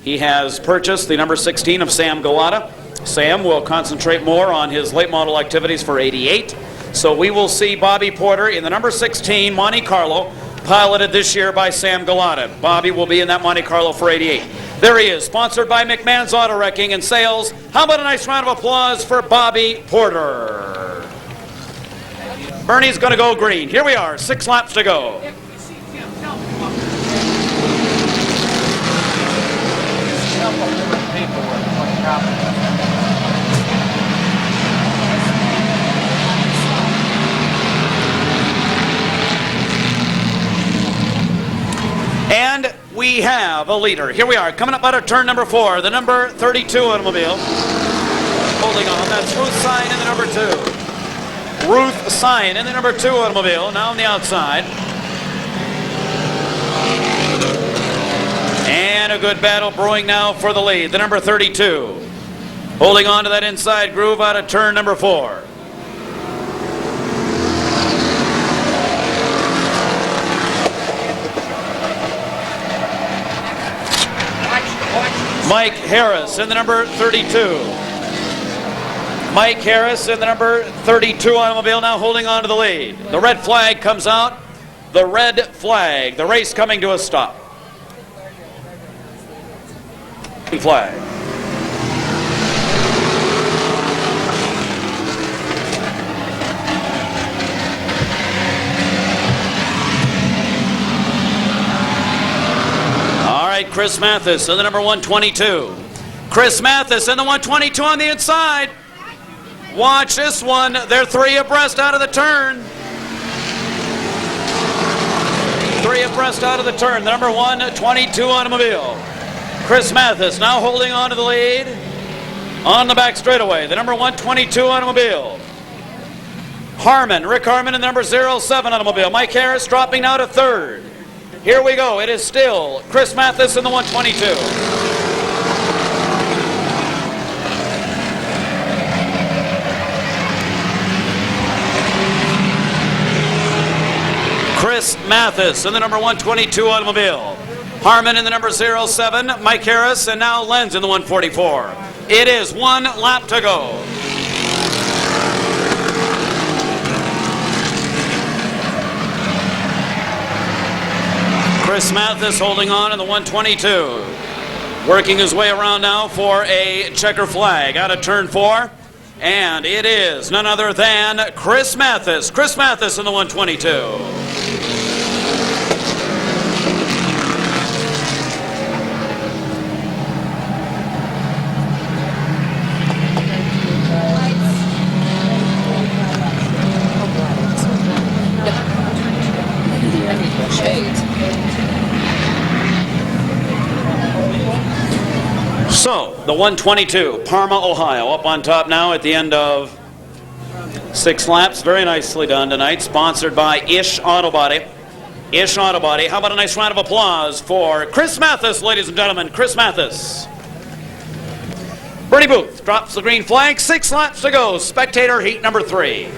he has purchased the number 16 of Sam Galata. Sam will concentrate more on his late model activities for 88. So we will see Bobby Porter in the number 16 Monte Carlo, piloted this year by Sam Galata. Bobby will be in that Monte Carlo for 88. There he is, sponsored by McMahon's Auto Wrecking and Sales. How about a nice round of applause for Bobby Porter? Bernie's going to go green. Here we are, 6 laps to go. And we have a leader. Here we are, coming up out of turn number 4, the number 32 automobile. Holding on, that's Ruth Sine in the number 2. Ruth Sine in the number 2 automobile, now on the outside. And a good battle brewing now for the lead, the number 32. Holding on to that inside groove out of turn number 4. Mike Harris in the number 32. Mike Harris in the number 32 automobile now holding on to the lead. The red flag comes out. The red flag. The race coming to a stop. Flag. All right, Chris Mathis in the number 122. Chris Mathis in the 122 on the inside. Watch this one. They're 3 abreast out of the turn. 3 abreast out of the turn. The number 122 automobile. Chris Mathis now holding on to the lead on the back straightaway. The number 122 automobile. Harmon, Rick Harmon in the number 07 automobile. Mike Harris dropping now to 3rd. Here we go. It is still Chris Mathis in the 122. Chris Mathis in the number 122 automobile. Harmon in the number 07, Mike Harris, and now Lenz in the 144. It is 1 lap to go. Chris Mathis holding on in the 122. Working his way around now for a checker flag out of turn 4. And it is none other than Chris Mathis. Chris Mathis in the 122. So, the 122, Parma, Ohio, up on top now at the end of 6 laps. Very nicely done tonight, sponsored by Ish Auto Body. Ish Auto Body. How about a nice round of applause for Chris Mathis, ladies and gentlemen, Chris Mathis. Bernie Booth drops the green flag, 6 laps to go, spectator heat number 3.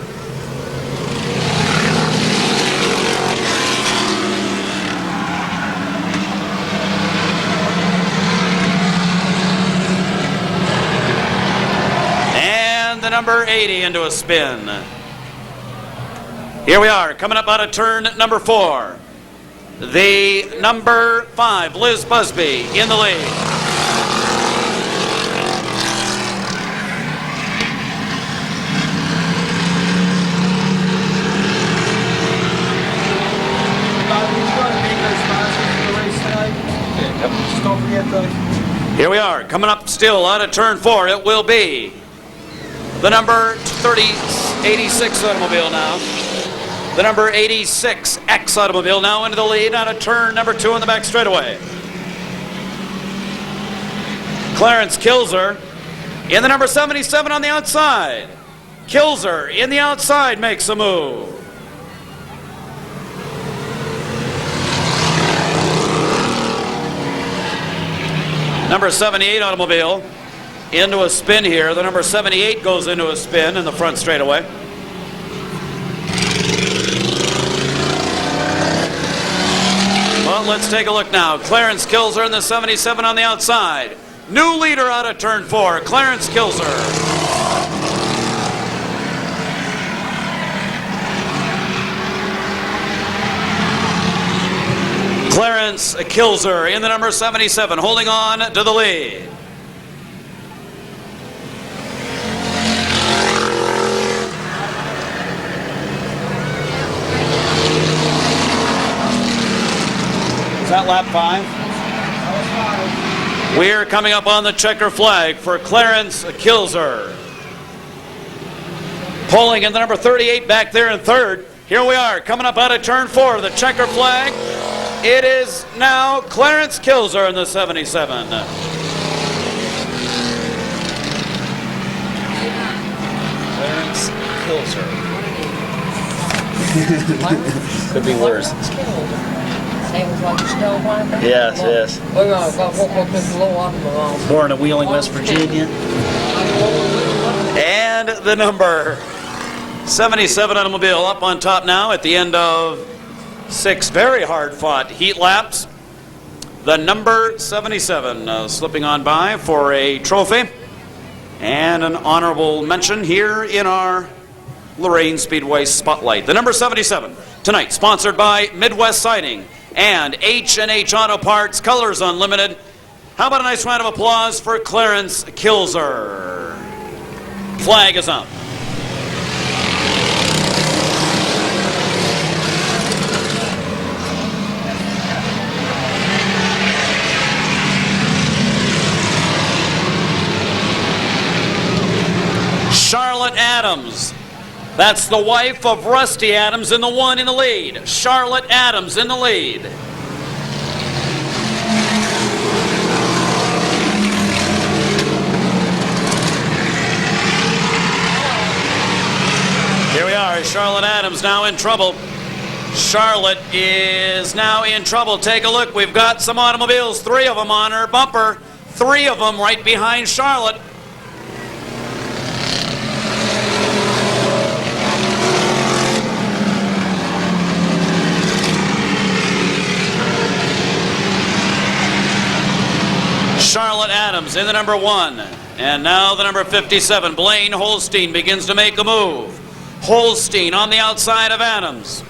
The number 80 into a spin. Here we are, coming up out of turn number 4. The number 5, Liz Busby, in the lead. Here we are, coming up still out of turn 4. It will be the number 30. 86 automobile now. The number 86X automobile now into the lead out of turn number 2 on the back straightaway. Clarence Kilzer in the number 77 on the outside. Kilzer in the outside makes a move. Number 78 automobile into a spin here. The number 78 goes into a spin in the front straightaway. Well, let's take a look now. Clarence Kilzer in the 77 on the outside. New leader out of turn 4, Clarence Kilzer. Clarence Kilzer in the number 77, holding on to the lead. Is that lap 5? We're coming up on the checker flag for Clarence Kilzer. Pulling in the number 38 back there in third. Here we are, coming up out of turn 4, the checker flag. It is now Clarence Kilzer in the 77. Clarence Kilzer. Could be worse. Yes, yes. Born in Wheeling, West Virginia. And the number 77 automobile up on top now at the end of 6 very hard-fought heat laps. The number 77 slipping on by for a trophy and an honorable mention here in our Lorain Speedway Spotlight. The number 77 tonight, sponsored by Midwest Siding and H&H Auto Parts, Colors Unlimited. How about a nice round of applause for Clarence Kilzer? Flag is up. Charlotte Adams. That's the wife of Rusty Adams in the 1 in the lead. Charlotte Adams in the lead. Here we are. Charlotte Adams now in trouble. Charlotte is now in trouble. Take a look. We've got some automobiles. 3 of them on her bumper. 3 of them right behind Charlotte. Charlotte Adams in the number 1. And now the number 57, Blaine Holstein, begins to make a move. Holstein on the outside of Adams.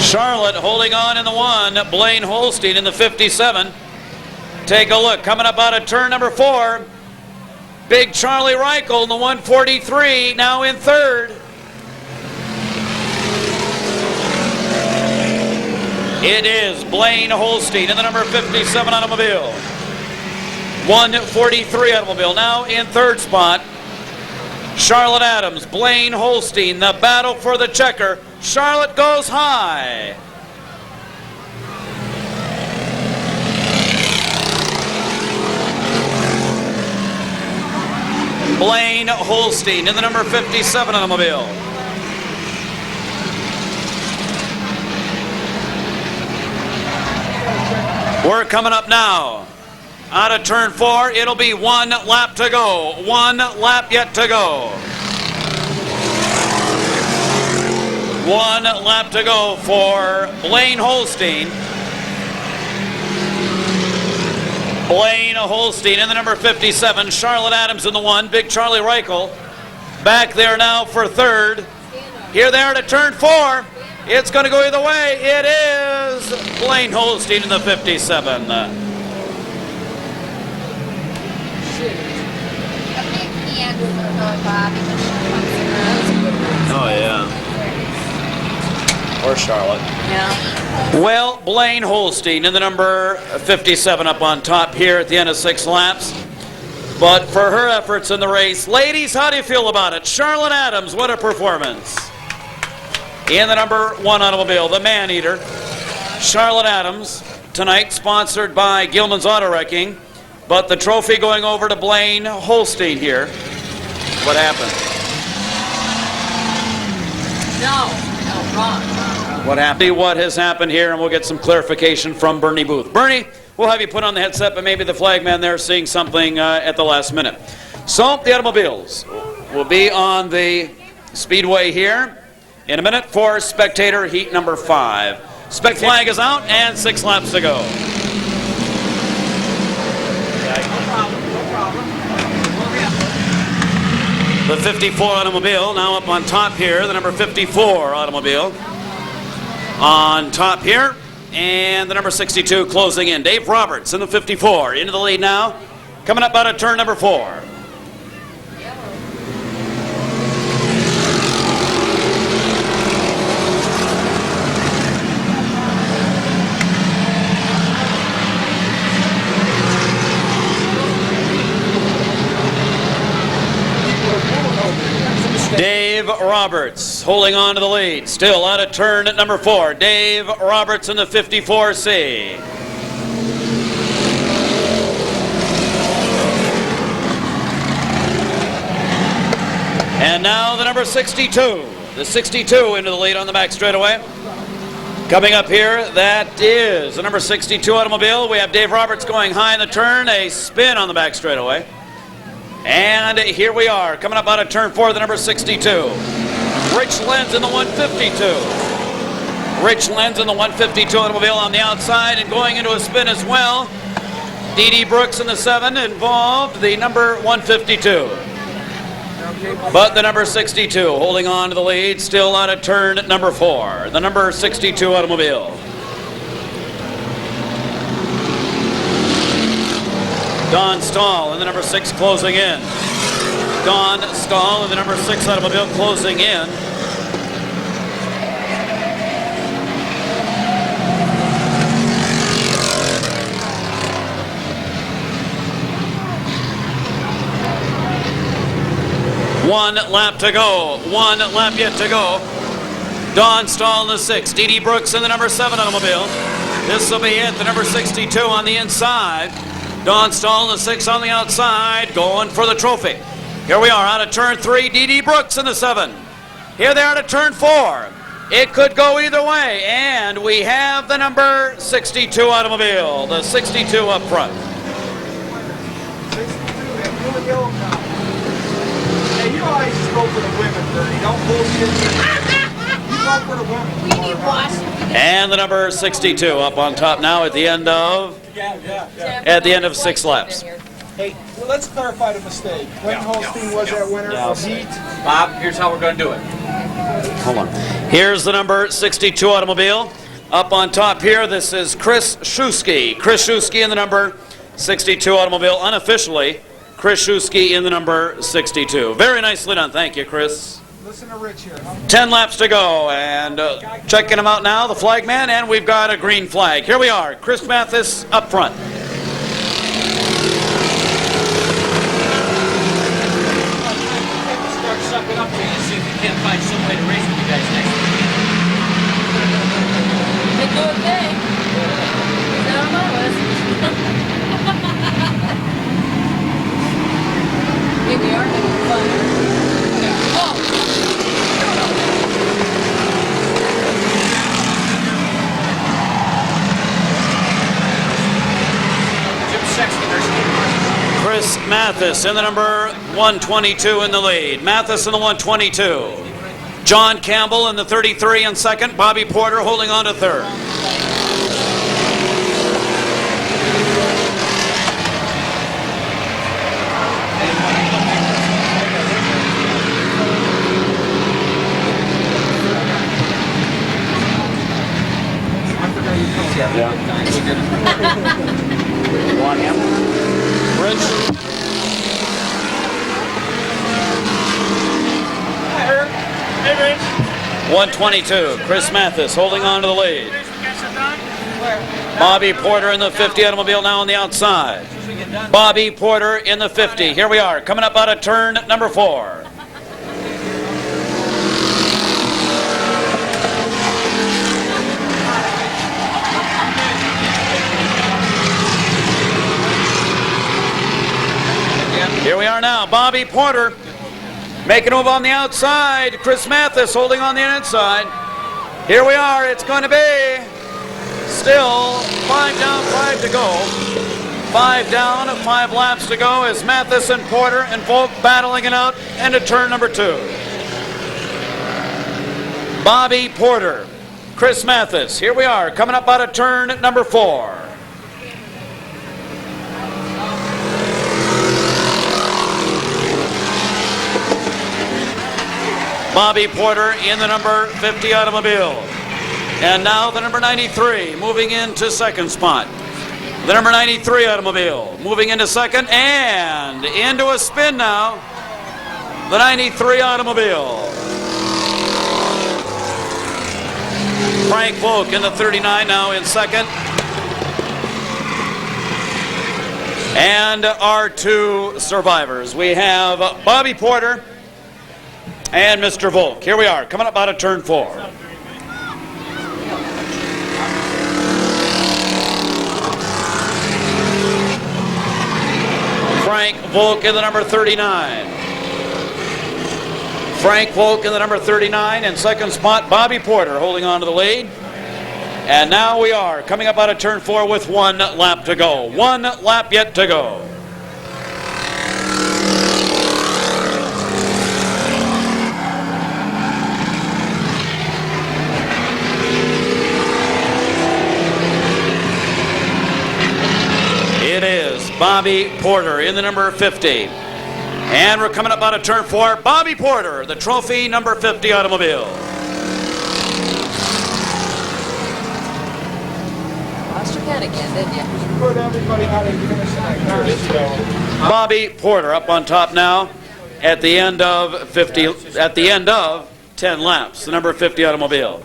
Charlotte holding on in the 1, Blaine Holstein in the 57. Take a look, coming up out of turn number 4. Big Charlie Reichel in the 143, now in third. It is Blaine Holstein in the number 57 automobile. 143 automobile now in third spot. Charlotte Adams, Blaine Holstein, the battle for the checker. Charlotte goes high. Blaine Holstein in the number 57 automobile. We're coming up now. Out of turn 4, it'll be 1 lap to go. 1 lap yet to go. 1 lap to go for Blaine Holstein. Blaine Holstein in the number 57, Charlotte Adams in the 1, Big Charlie Reichel back there now for third. Here they are to turn 4. It's going to go either way. It is Blaine Holstein in the 57. Oh, yeah. Or Charlotte. Yeah. Well, Blaine Holstein in the number 57 up on top here at the end of 6 laps. But for her efforts in the race, ladies, how do you feel about it? Charlotte Adams, what a performance. In the number 1 automobile, the Man-Eater. Charlotte Adams, tonight sponsored by Gilman's Auto Wrecking. But the trophy going over to Blaine Holstein here. What happened? No, wrong. What happened? What has happened here, and we'll get some clarification from Bernie Booth. Bernie, we'll have you put on the headset, but maybe the flagman there seeing something at the last minute. So, the automobiles will be on the speedway here in a minute for spectator heat number 5. Spec flag is out, and 6 laps to go. The 54 automobile now up on top here, the number 54 automobile on top here, and the number 62 closing in. Dave Roberts in the 54 into the lead now, coming up out of turn number 4. Dave Roberts holding on to the lead. Still out of turn at number 4. Dave Roberts in the 54C. And now the number 62. The 62 into the lead on the back straightaway. Coming up here, that is the number 62 automobile. We have Dave Roberts going high in the turn. A spin on the back straightaway. And here we are, coming up out of turn 4, the number 62. Rich Lenz in the 152. Rich Lenz in the 152 automobile on the outside and going into a spin as well. D.D. Brooks in the 7 involved, the number 152. But the number 62 holding on to the lead, still out of turn at number 4. The number 62 automobile. Don Stahl in the number 6 closing in. Don Stahl in the number 6 automobile closing in. One lap to go. One lap yet to go. Don Stahl in the 6. D.D. Brooks in the number 7 automobile. This will be it. The number 62 on the inside. Don Stahl in the 6 on the outside, going for the trophy. Here we are out of turn 3, D.D. Brooks in the 7. Here they are to turn 4. It could go either way, and we have the number 62 automobile, the 62 up front. 62, that blue and yellow now. Hey, you always just go for the women, Bernie. Don't bullshit. You go for the women. We need Washington. And the number 62 up on top now at the end of 6 laps. Hey, well, let's clarify the mistake. Blaine Holstein was that winner of heat. Bob, here's how we're going to do it. Hold on. Here's the number 62 automobile. Up on top here, this is Chris Shusky. Chris Shusky in the number 62 automobile. Unofficially, Chris Shusky in the number 62. Very nicely done. Thank you, Chris. Listen to Rich here. 10 laps to go, and checking them out now, the flag man, and we've got a green flag. Here we are, Chris Mathis up front. Start sucking up to you, see if you can't find some way to race with you guys next week. They do a thing. Down my list. Maybe we are having fun. Oh. Chris Mathis in the number 122 in the lead. Mathis in the 122. John Campbell in the 33 in second. Bobby Porter holding on to third. Want him? Rich? Hey, Rich. 122, Chris Mathis holding on to the lead. Bobby Porter in the 50 automobile now on the outside. Bobby Porter in the 50. Here we are, coming up out of turn number 4. Here we are now, Bobby Porter making a move on the outside. Chris Mathis holding on the inside. Here we are, it's going to be still 5 down, 5 to go. 5 down, 5 laps to go as Mathis and Porter and Volk battling it out into turn number 2. Bobby Porter, Chris Mathis, here we are, coming up out of turn number 4. Bobby Porter in the number 50 automobile. And now the number 93 moving into second spot. The number 93 automobile moving into second and into a spin now. The 93 automobile. Frank Volk in the 39 now in second. And our 2 survivors. We have Bobby Porter and Mr. Volk. Here we are, coming up out of turn 4. Frank Volk in the number 39. Frank Volk in the number 39. In second spot, Bobby Porter holding on to the lead. And now we are coming up out of turn 4 with 1 lap to go. 1 lap yet to go. It is Bobby Porter in the number 50. And we're coming up out of turn 4. Bobby Porter, the trophy number 50 automobile. Lost your pen again, didn't you? Put everybody out of unison. Bobby Porter up on top now at the end of 50, at the end of 10 laps, the number 50 automobile.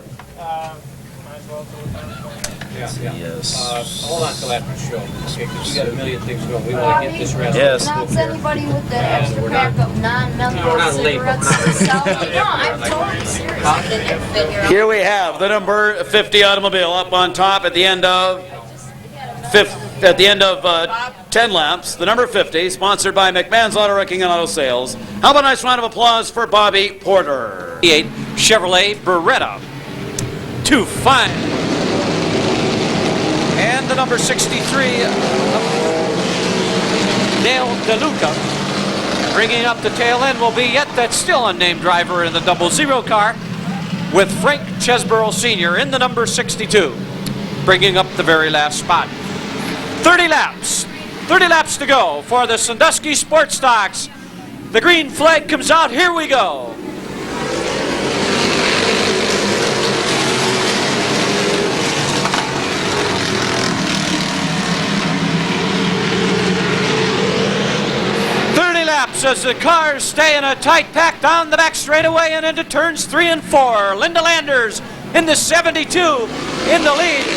Yes. Hold on till after the show, okay? Because we got a million things going. We want to get this rest. Yes. Announce anybody with the extra pack of non-menthol cigarettes to sell. No, I'm totally serious. I didn't fit here. Here we have the number 50 automobile up on top at the end of 10 laps. The number 50, sponsored by McMahon's Auto Wrecking and Auto Sales. How about a nice round of applause for Bobby Porter? 8 Chevrolet Beretta. 2 fine. And the number 63, Dale DeLuca. Bringing up the tail end will be yet that still unnamed driver in the 00 car with Frank Chesborough Sr. in the number 62. Bringing up the very last spot. 30 laps. 30 laps to go for the Sandusky Sports Stocks. The green flag comes out. Here we go. As the cars stay in a tight pack down the back straightaway and into turns 3 and 4. Linda Landers in the 72 in the lead.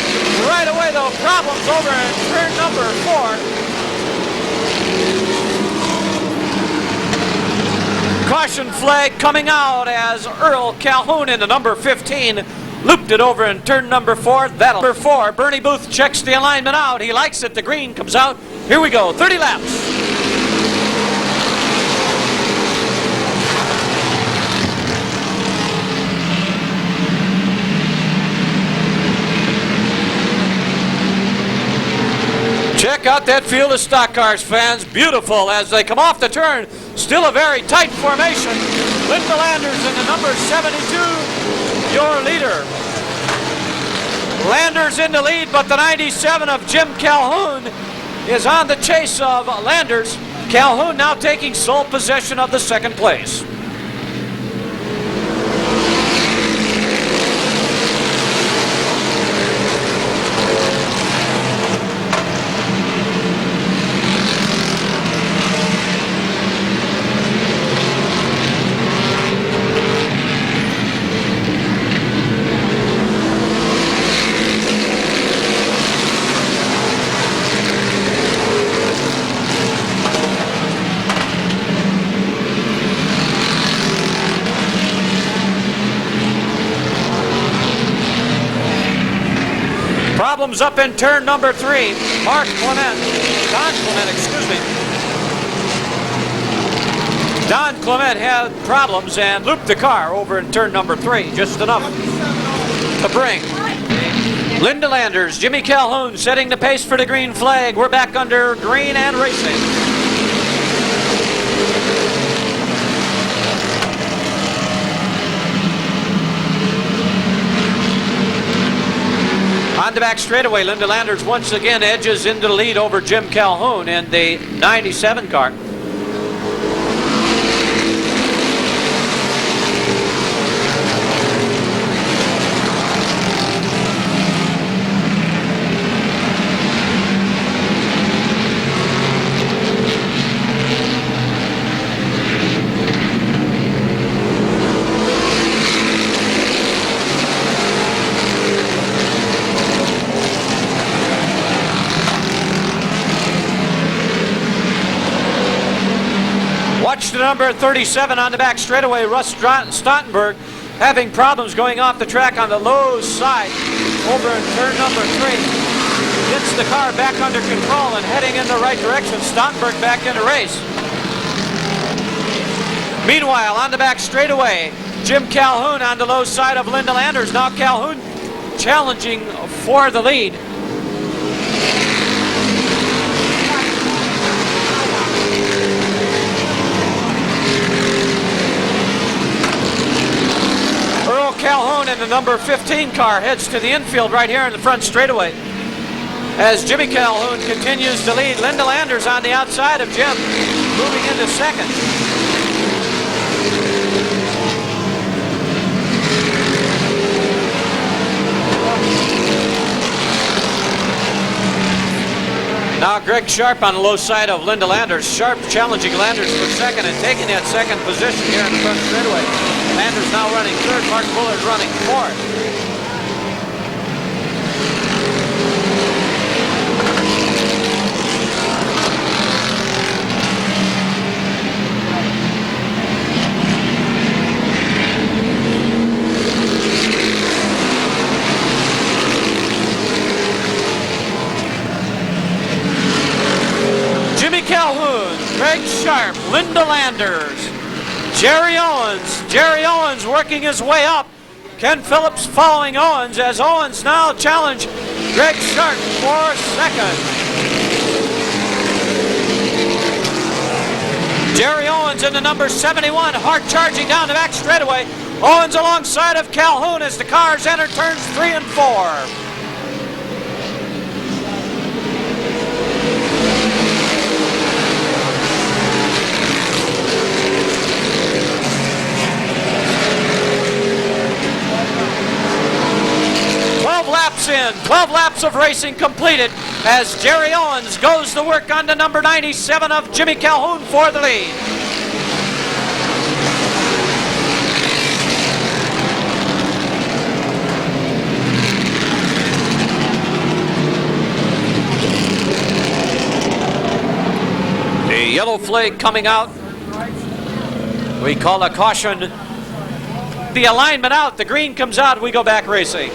Right away, though, problems over in turn number 4. Caution flag coming out as Earl Calhoun in the number 15 looped it over in turn number 4. That'll number 4. Bernie Booth checks the alignment out. He likes it. The green comes out. Here we go. 30 laps. Check out that field of stock cars, fans. Beautiful as they come off the turn. Still a very tight formation. Linda Landers in the number 72, your leader. Landers in the lead, but the 97 of Jim Calhoun is on the chase of Landers. Calhoun now taking sole possession of the second place. problems up in turn number 3. Don Clement, excuse me. Don Clement had problems and looped the car over in turn number 3, just enough to bring Linda Landers, Jimmy Calhoun setting the pace for the green flag. We're back under green and racing. On the back straightaway, Linda Landers once again edges into the lead over Jim Calhoun in the 97 car. Watch the number 37 on the back straightaway, Russ Stottenberg, having problems going off the track on the low side over in turn number 3. Gets the car back under control and heading in the right direction. Stottenberg back in the race. Meanwhile, on the back straightaway, Jim Calhoun on the low side of Linda Landers. Now Calhoun challenging for the lead. Calhoun in the number 15 car heads to the infield right here in the front straightaway. As Jimmy Calhoun continues to lead, Linda Landers on the outside of Jim, moving into second. Now Greg Sharp on the low side of Linda Landers. Sharp challenging Landers for second and taking that second position here in the front straightaway. Landers now running third, Mark Bullard running fourth. Jimmy Calhoun, Greg Sharp, Linda Landers, Jerry Owens. Jerry Owens working his way up. Ken Phillips following Owens as Owens now challenge Greg Sharp for second. Jerry Owens in the number 71, hard charging down the back straightaway. Owens alongside of Calhoun as the cars enter turns 3 and 4. Laps in, 12 laps of racing completed as Jerry Owens goes to work on the number 97 of Jimmy Calhoun for the lead. The yellow flag coming out. We call a caution. The alignment out, the green comes out, we go back racing.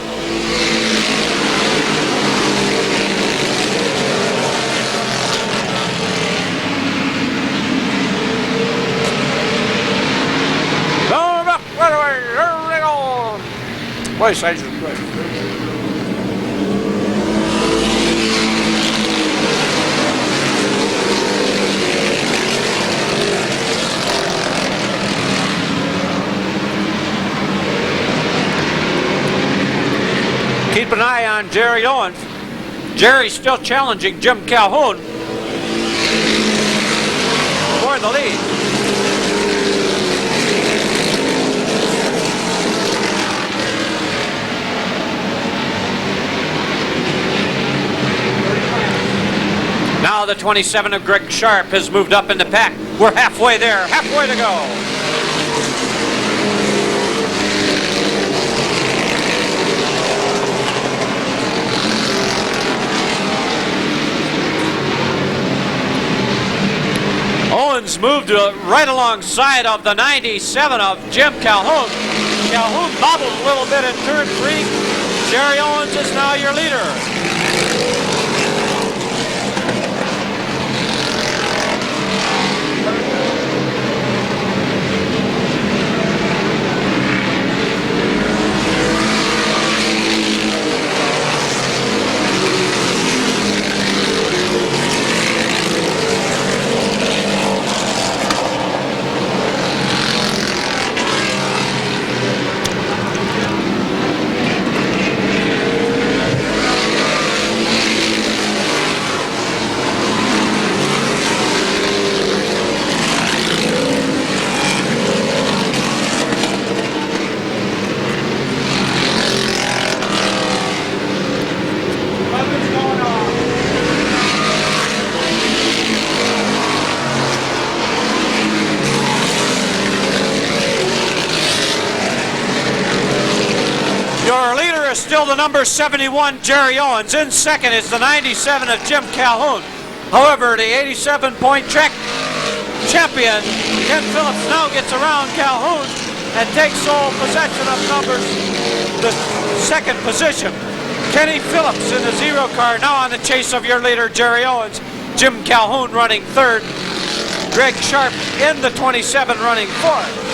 Wait, size is good. Keep an eye on Jerry Owens. Jerry's still challenging Jim Calhoun for the lead. Now the 27 of Greg Sharp has moved up in the pack. We're halfway there, halfway to go. Owens moved right alongside of the 97 of Jim Calhoun. Calhoun bobbled a little bit in turn 3. Jerry Owens is now your leader. Nothing's going on. Your leader is still the number 71, Jerry Owens. In second is the 97 of Jim Calhoun. However, the 87-point track champion, Ken Phillips, now gets around Calhoun and takes sole possession of the second position. Kenny Phillips in the 0 car, now on the chase of your leader, Jerry Owens. Jim Calhoun running third. Greg Sharp in the 27 running fourth.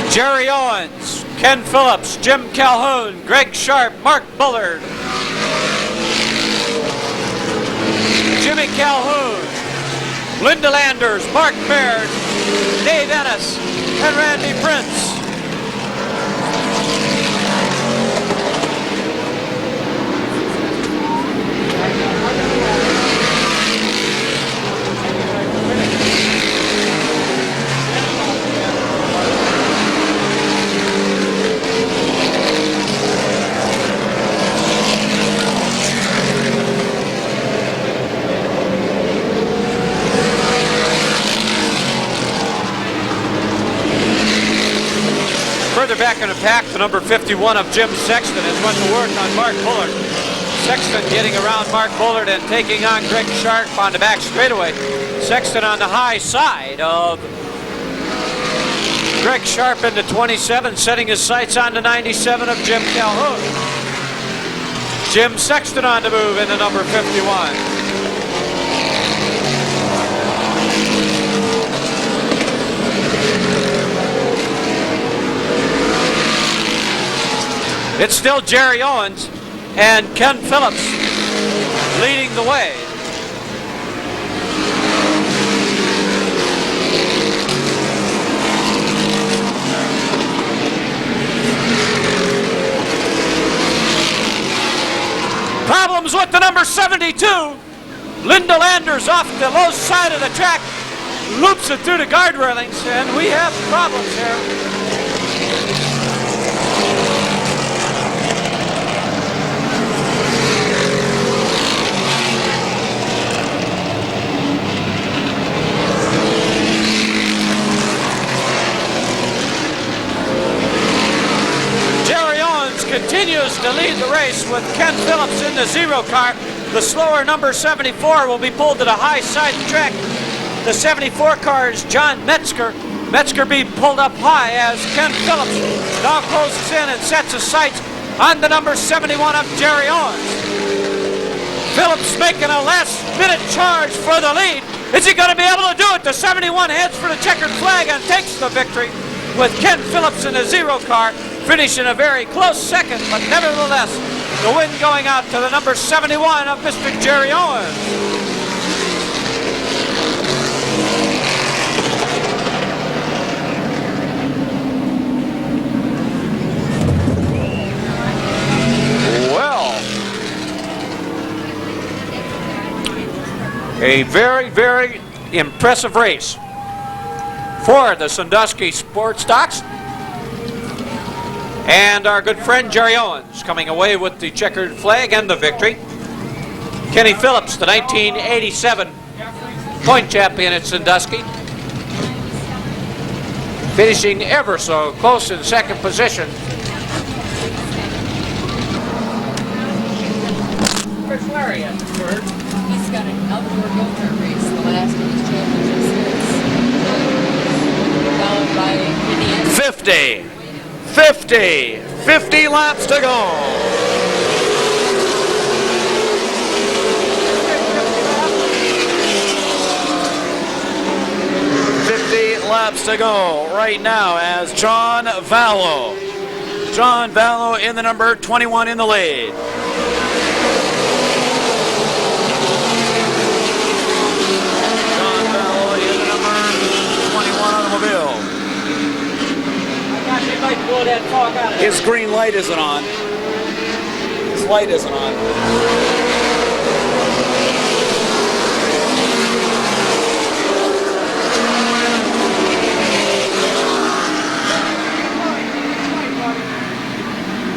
Jerry Owens, Ken Phillips, Jim Calhoun, Greg Sharp, Mark Bullard, Jimmy Calhoun, Linda Landers, Mark Baird, Dave Ennis, and Randy Prince. Further back in the pack, the number 51 of Jim Sexton has went to work on Mark Bullard. Sexton getting around Mark Bullard and taking on Greg Sharp on the back straightaway. Sexton on the high side of Greg Sharp in the 27, setting his sights on the 97 of Jim Calhoun. Jim Sexton on the move in the number 51. It's still Jerry Owens and Ken Phillips leading the way. Problems with the number 72. Linda Landers off the low side of the track, loops it through the guard railings, and we have problems here. Continues to lead the race with Ken Phillips in the 0 car. The slower number 74 will be pulled to the high side of the track. The 74 car is John Metzger. Metzger being pulled up high as Ken Phillips now closes in and sets his sights on the number 71 of Jerry Owens. Phillips making a last-minute charge for the lead. Is he going to be able to do it? The 71 heads for the checkered flag and takes the victory with Ken Phillips in the 0 car. Finishing a very close second, but nevertheless, the win going out to the number 71 of Mr. Jerry Owens. Well, a very, very impressive race for the Sandusky Sports Stocks. And our good friend Jerry Owens coming away with the checkered flag and the victory. Kenny Phillips, the 1987 point champion at Sandusky, finishing ever so close in second position. Where's Larry at? He's got an outdoor go-kart race, the last of his championships. Followed by Indiana. 50 laps to go. 50 laps to go right now as John Vallow in the number 21 in the lead. John Vallow in the number 21 automobile. His green light isn't on. His light isn't on.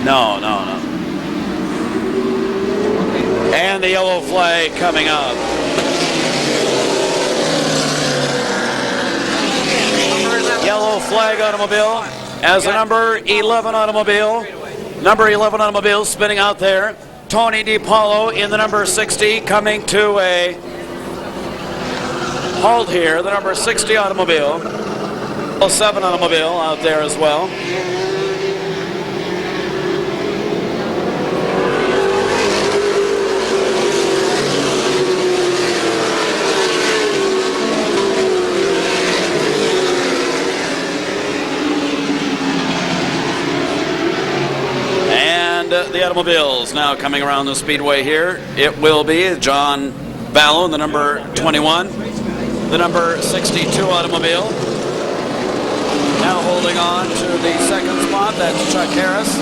No. And the yellow flag coming up. Yellow flag automobile as the number 11 automobile. Number 11 automobile spinning out there. Tony DiPaolo in the number 60 coming to a halt here. The number 60 automobile. 07 automobile out there as well. The automobiles now coming around the speedway here. It will be John Vallow in the number 21, the number 62 automobile. Now holding on to the second spot, that's Chuck Harris.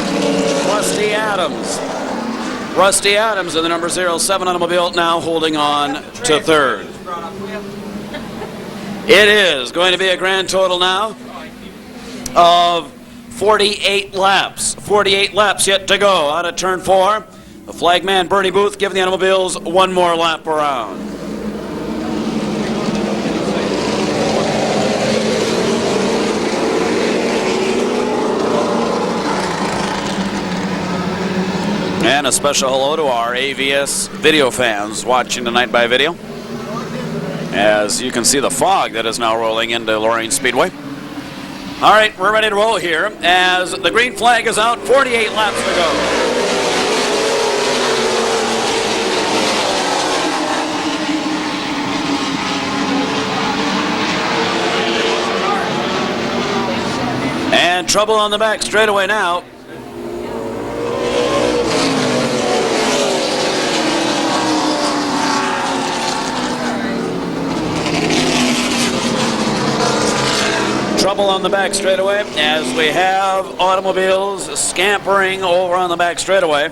Rusty Adams in the number 07 automobile now holding on to third. It is going to be a grand total now of 48 laps. 48 laps yet to go out of turn 4. The flagman Bernie Booth giving the automobiles one more lap around. And a special hello to our AVS video fans watching tonight by video. As you can see the fog that is now rolling into Lorain Speedway. All right, we're ready to roll here as the green flag is out, 48 laps to go. And trouble on the back straightaway now. Trouble on the back straightaway as we have automobiles scampering over on the back straightaway.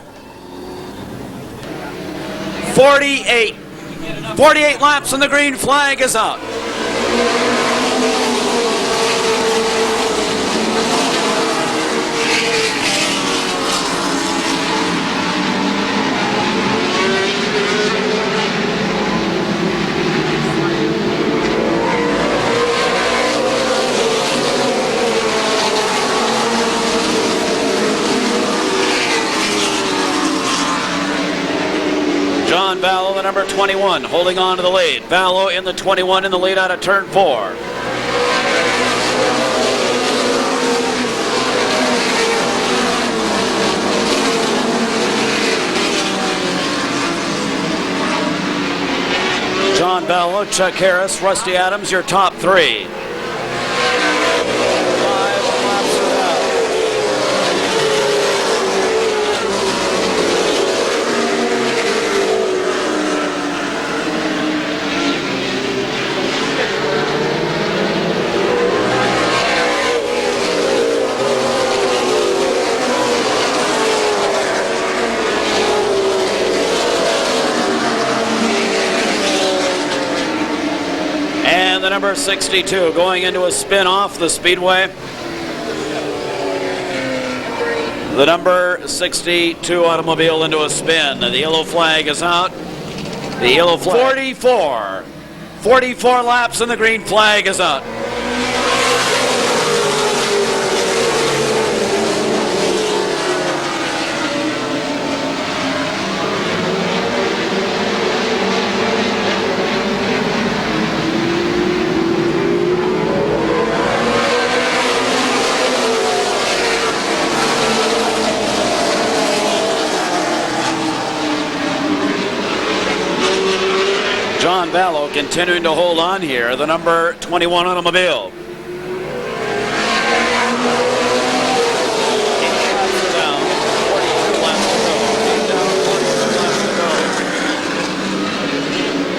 48 laps and the green flag is up. John Vallow, the number 21, holding on to the lead. Vallow in the 21 in the lead out of turn 4. John Vallow, Chuck Harris, Rusty Adams, your top 3. The number 62 going into a spin off the speedway. The number 62 automobile into a spin. The yellow flag is out. The yellow flag. 44 laps and the green flag is out. John Vallow continuing to hold on here, the number 21 automobile.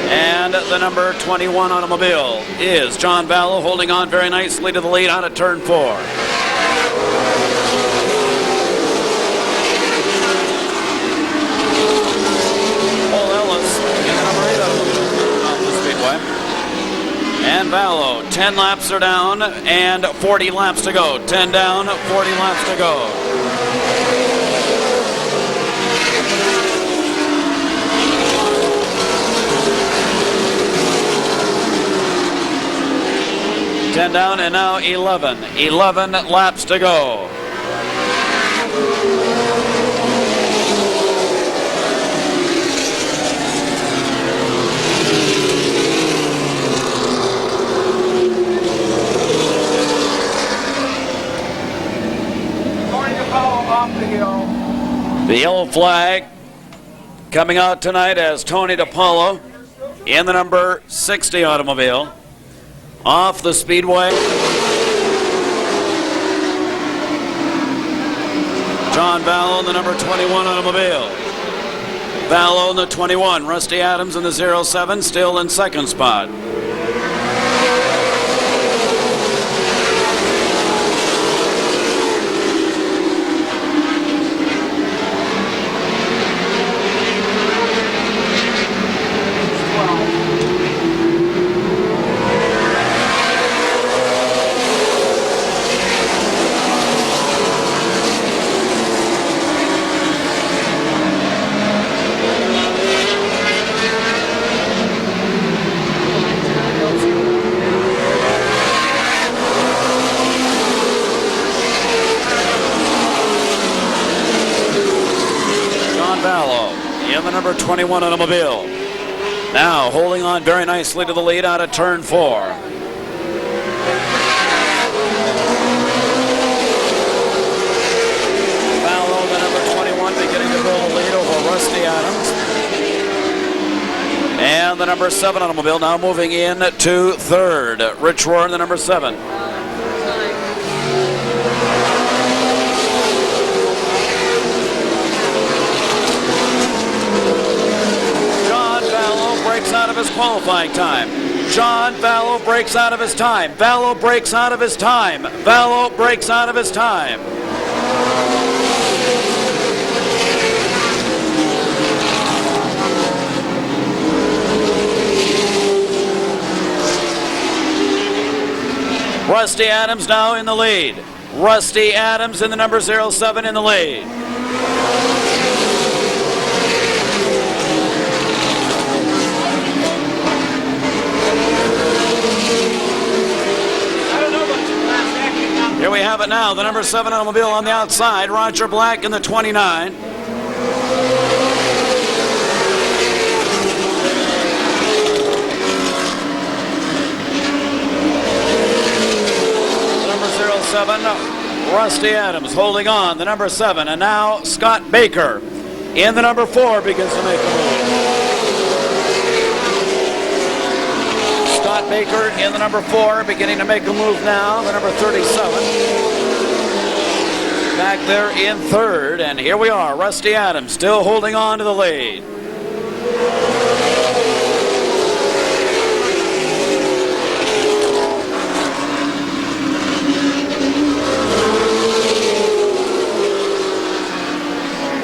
And the number 21 automobile is John Vallow, holding on very nicely to the lead out of turn 4. And Vallow, 10 laps are down and 40 laps to go. 10 down, 40 laps to go. Ten down and now 11. 11 laps to go. The yellow flag coming out tonight as Tony DiPaolo in the number 60 automobile off the speedway. John Vallow in the number 21 automobile. Vallow in the 21. Rusty Adams in the 07 still in second spot. In the number 21 automobile. Now holding on very nicely to the lead out of turn 4. Vallow, the number 21, beginning to build a lead over Rusty Adams. And the number 7 automobile now moving in to third. Rich Rohr in the number 7. Out of his qualifying time. John Vallow breaks out of his time. Vallow breaks out of his time. Vallow breaks out of his time. Rusty Adams now in the lead. Rusty Adams in the number 07 in the lead. Here we have it now, the number 7 automobile on the outside, Roger Black in the 29. Number 07, Rusty Adams holding on, the number 7. And now Scott Baker in the number 4 begins to make a move. Scott Baker in the number 4, beginning to make a move now, the number 37. Back there in third, and here we are, Rusty Adams still holding on to the lead.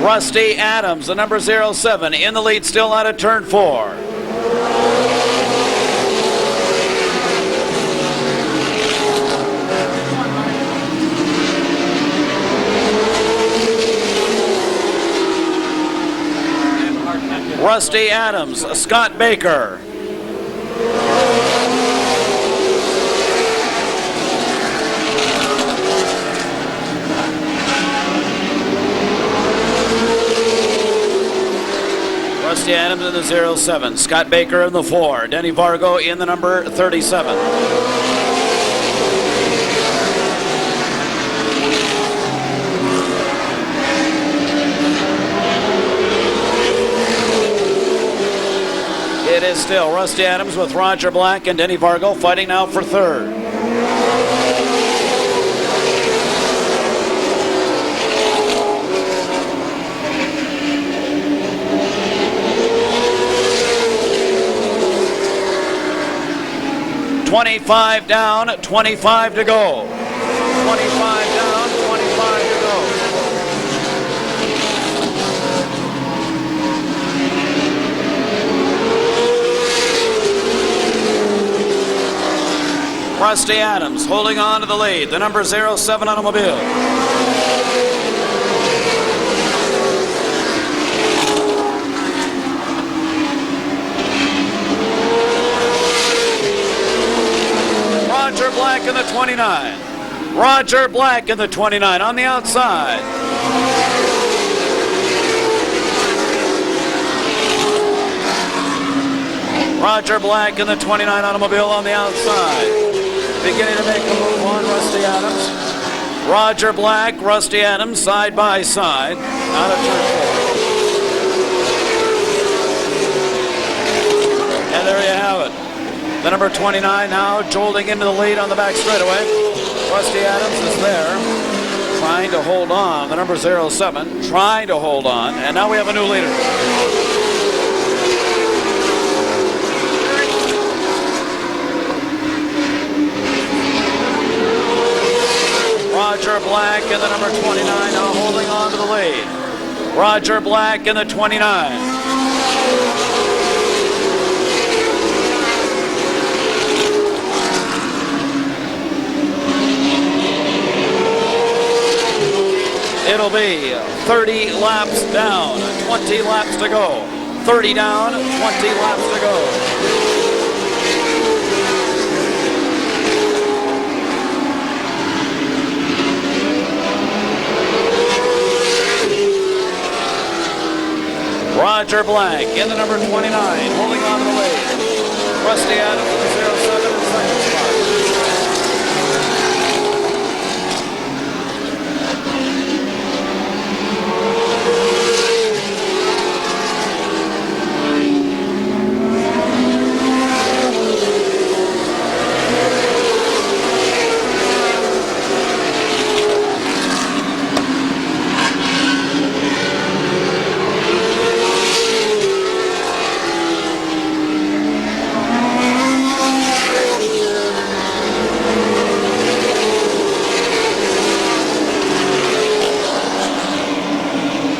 Rusty Adams, the number 07, in the lead still out of turn 4. Rusty Adams, Scott Baker. Rusty Adams in the 07, Scott Baker in the 4, Denny Vargo in the number 37. It is still Rusty Adams with Roger Black and Denny Vargo fighting now for third. $25 down, 25 to go. 25 down, 25 to go. Rusty Adams holding on to the lead, the number 07 automobile. Roger Black in the 29. Roger Black in the 29 on the outside. Roger Black in the 29 automobile on the outside. Beginning to make a move on Rusty Adams. Roger Black, Rusty Adams side by side. Out of turn 4. And there you have it. The number 29 now jolting into the lead on the back straightaway. Rusty Adams is there, trying to hold on. The number 07 trying to hold on. And now we have a new leader. Roger Black in the number 29 now holding on to the lead. Roger Black in the 29. It'll be 30 laps down, 20 laps to go. 30 down, 20 laps to go. Roger Black in the number 29, holding on to the lead. Rusty Adams in the 07 in second spot.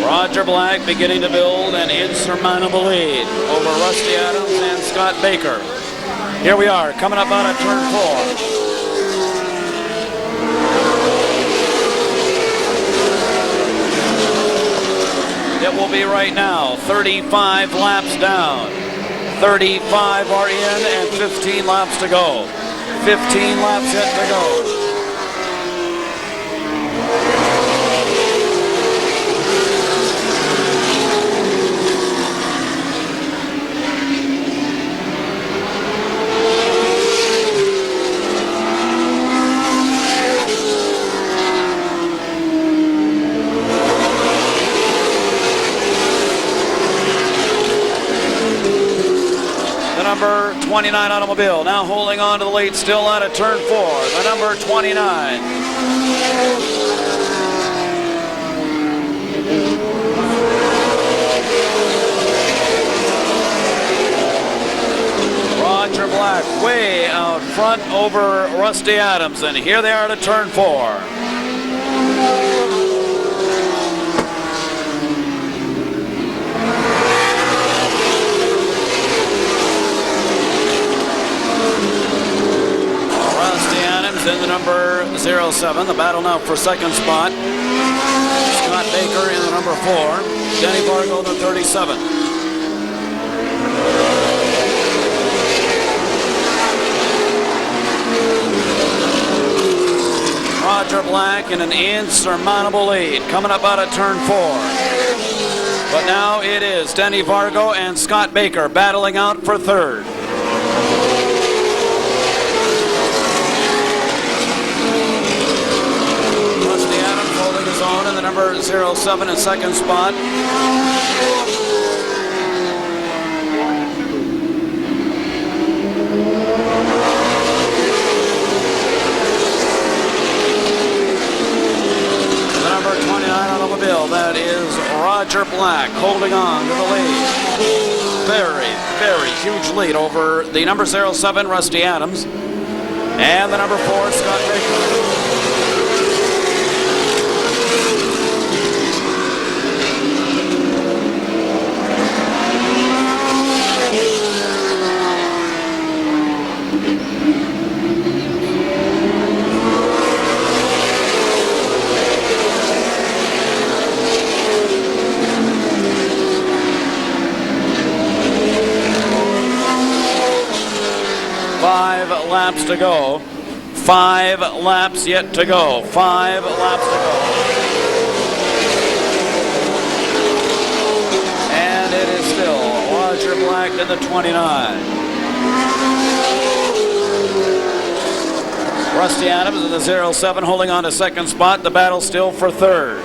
Roger Black beginning to build an insurmountable lead over Rusty Adams and Scott Baker. Here we are, coming up out of turn 4. It will be right now 35 laps down. 35 are in and 15 laps to go. 15 laps yet to go. Number 29 automobile now holding on to the lead still out of turn 4. The number 29. Roger Black way out front over Rusty Adams, and here they are to turn 4. In the number 07, the battle now for second spot. Scott Baker in the number 4, Denny Vargo in the 37. Roger Black in an insurmountable lead, coming up out of turn 4. But now it is Denny Vargo and Scott Baker battling out for third. Rusty Adams holding his own in the number 07 in second spot. That is Roger Black holding on to the lead. Very, very huge lead over the number 07, Rusty Adams, and the number 4, Scott Baker. Laps to go. 5 laps yet to go. 5 laps to go. And it is still Roger Black in the 29. Rusty Adams in the 07 holding on to second spot. The battle still for third.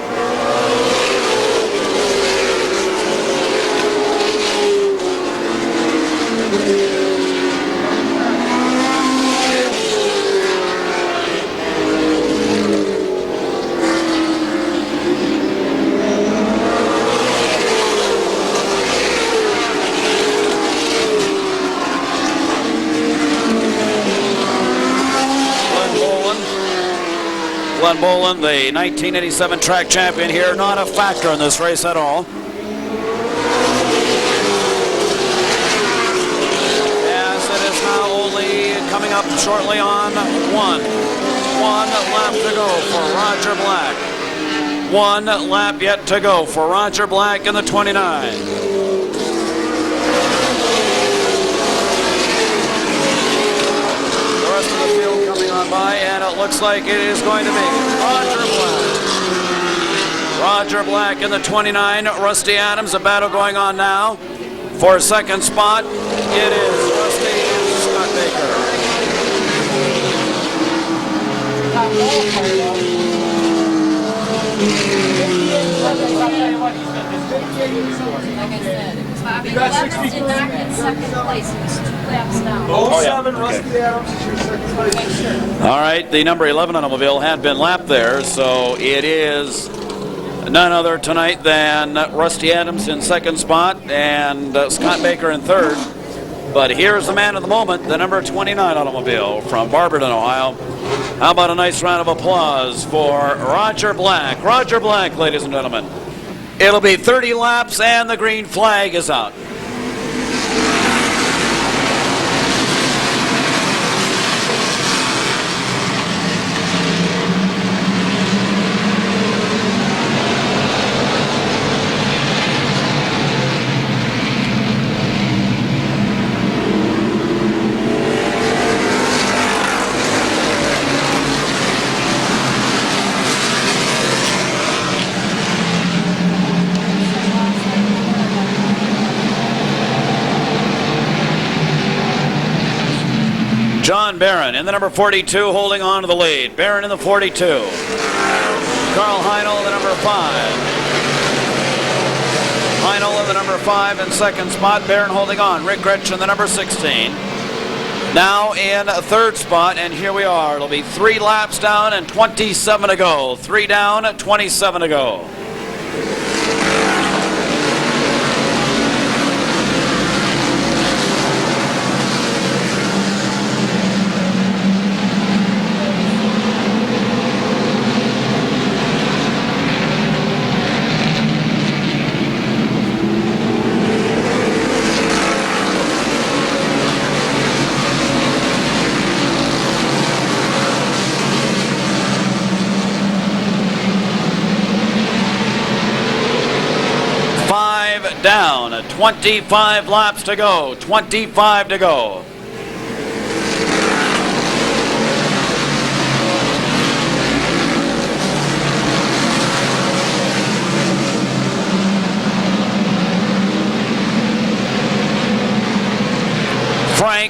Glenn Boland, the 1987 track champion here, not a factor in this race at all. As it is now only coming up shortly on one lap to go for Roger Black. 1 lap yet to go for Roger Black in the 29. By, and it looks like it is going to be Roger Black. Roger Black in the 29, Rusty Adams, a battle going on now. For second spot, it is Rusty and Scott Baker. Bobby Levins did not get second place. He was 2 laps down. 07, Rusty Adams is your second place. All right, the number 11 automobile had been lapped there, so it is none other tonight than Rusty Adams in second spot and Scott Baker in third. But here's the man of the moment, the number 29 automobile from Barberton, Ohio. How about a nice round of applause for Roger Black? Roger Black, ladies and gentlemen. It'll be 30 laps and the green flag is out. John Barron in the number 42 holding on to the lead. Barron in the 42. Carl Heinel in the number 5. Heinel in the number 5 in second spot. Barron holding on. Rick Gretsch in the number 16. Now in a third spot, and here we are. It'll be 3 laps down and 27 to go. 3 down, 27 to go. Down, 25 laps to go, 25 to go.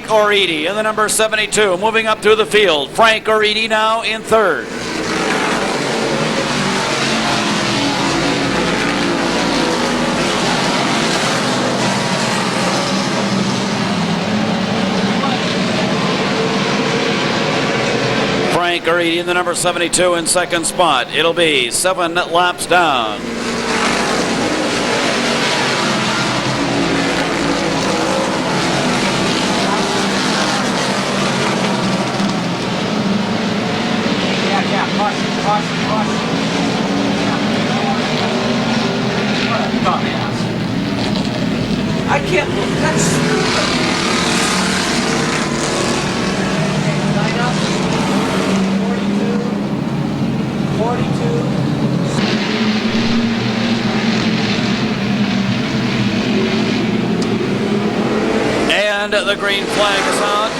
Oridi in the number 72. Moving up through the field. Frank Oridi now in third. Frank Oridi in the number 72 in second spot. It'll be 7 laps down. I can't believe that's stupid. Line up. 42. And the green flag is out.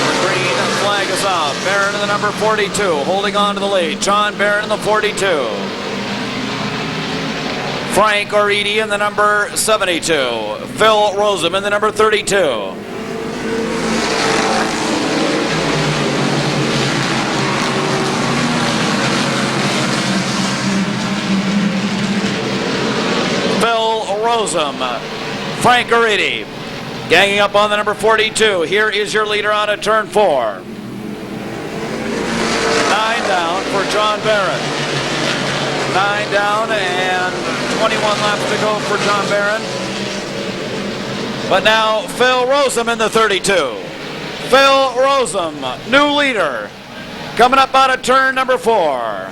The green flag is out. Barron in the number 42, holding on to the lead. John Barron in the 42. Frank Oridi in the number 72. Phil Rosem in the number 32. Phil Rosem, Frank Oridi, ganging up on the number 42. Here is your leader out of turn 4. 9 down for John Barron. 9 down and 21 laps to go for John Barron. But now Phil Rosem in the 32. Phil Rosem, new leader, coming up out of turn number 4.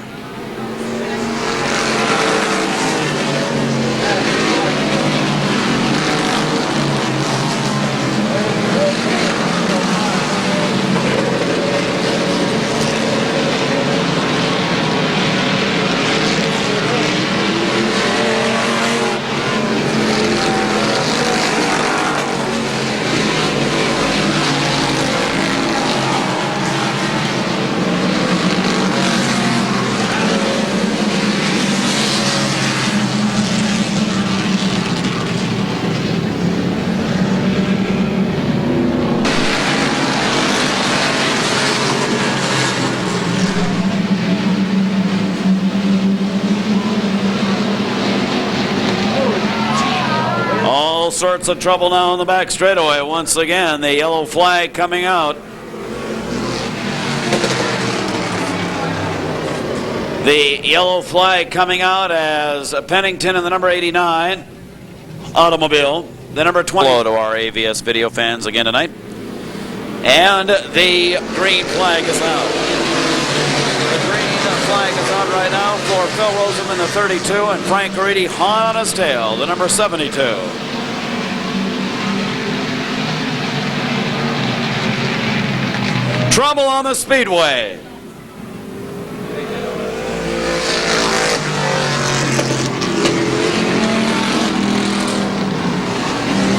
Sorts of trouble now on the back straightaway. Once again, the yellow flag coming out. The yellow flag coming out as Pennington in the number 89 automobile, the number 20. Hello to our AVS video fans again tonight. And the green flag is out. The green flag is out right now for Phil Rosem in the 32 and Frank Oridi hot on his tail, the number 72. Trouble on the speedway.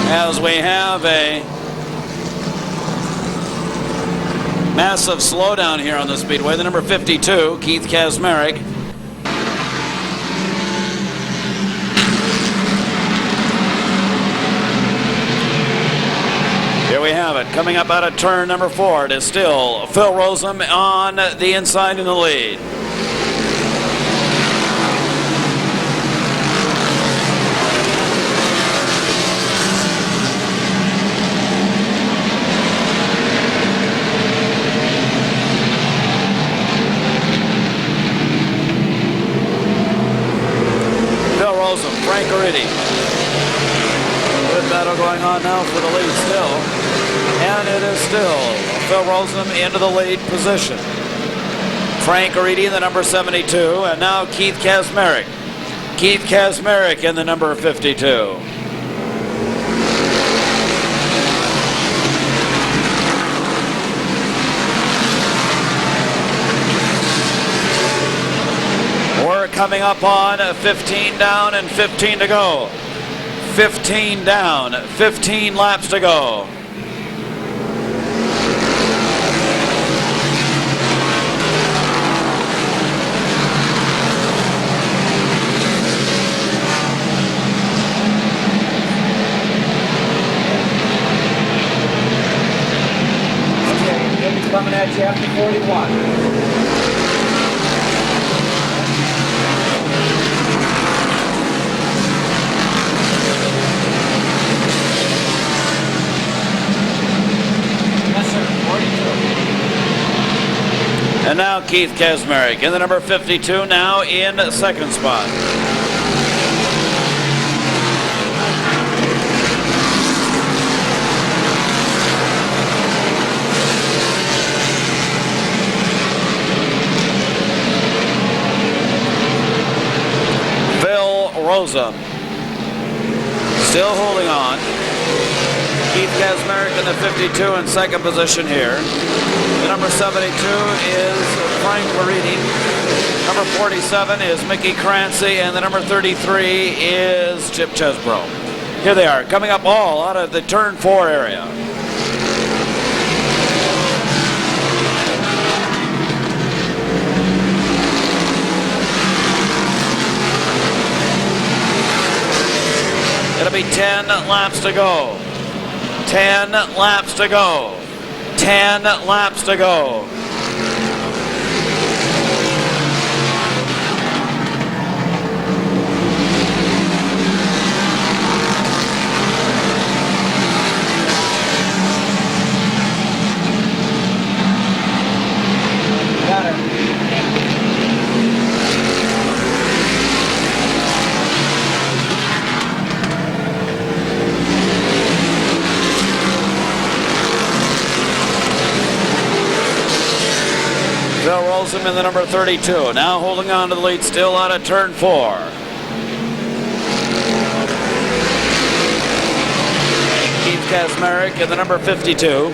As we have a massive slowdown here on the speedway, the number 52, Keith Kazmarek. Here we have it, coming up out of turn number 4. It is still Phil Rosem on the inside in the lead. Phil Rosem, Frank Oridi. Good battle going on now for the lead still. And it is still Phil Rosem into the lead position. Frank Oridi in the number 72, and now Keith Kazmarek. Keith Kazmarek in the number 52. We're coming up on 15 down and 15 to go. 15 down, 15 laps to go. That's after 41. Yes, sir. 42. And now Keith Kasmerick in the number 52, now in second spot. Phil Rosa still holding on. Keith Kasmerick in the 52 in second position here. The number 72 is Frank Lariti. Number 47 is Mickey Crancy, and the number 33 is Chip Chesbro. Here they are, coming up all out of the turn 4 area. It'll be 10 laps to go. 10 laps to go. 10 laps to go. Got it. Phil rolls him in the number 32. Now holding on to the lead, still out of turn 4. Keith Kasmerick in the number 52.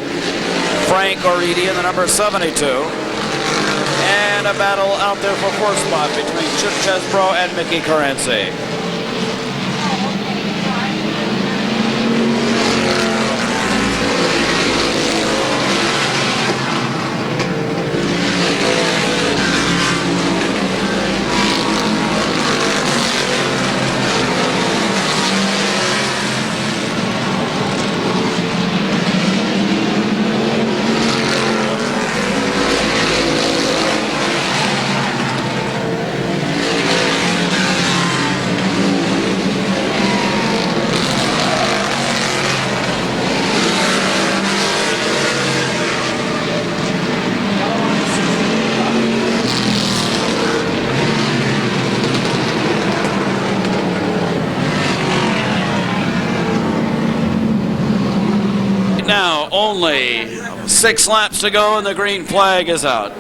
Frank Oridi in the number 72. And a battle out there for fourth spot between Chip Chesbro and Mickey Carency. Now only 6 laps to go and the green flag is out.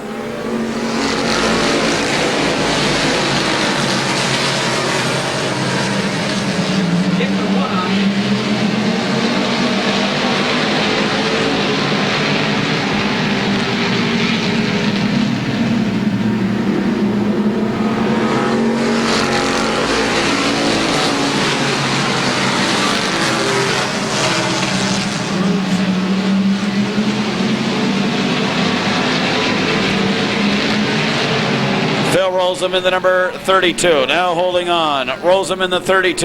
Phil rolls him in the number 32. Now holding on. Rolls him in the 32.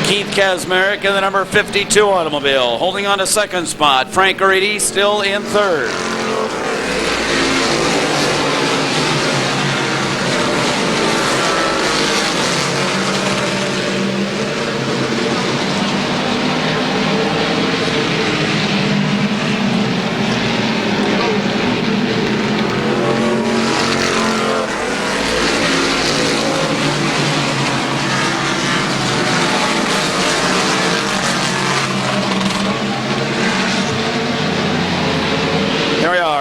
Keith Kasmerick in the number 52 automobile. Holding on to second spot. Frank Oridi still in third.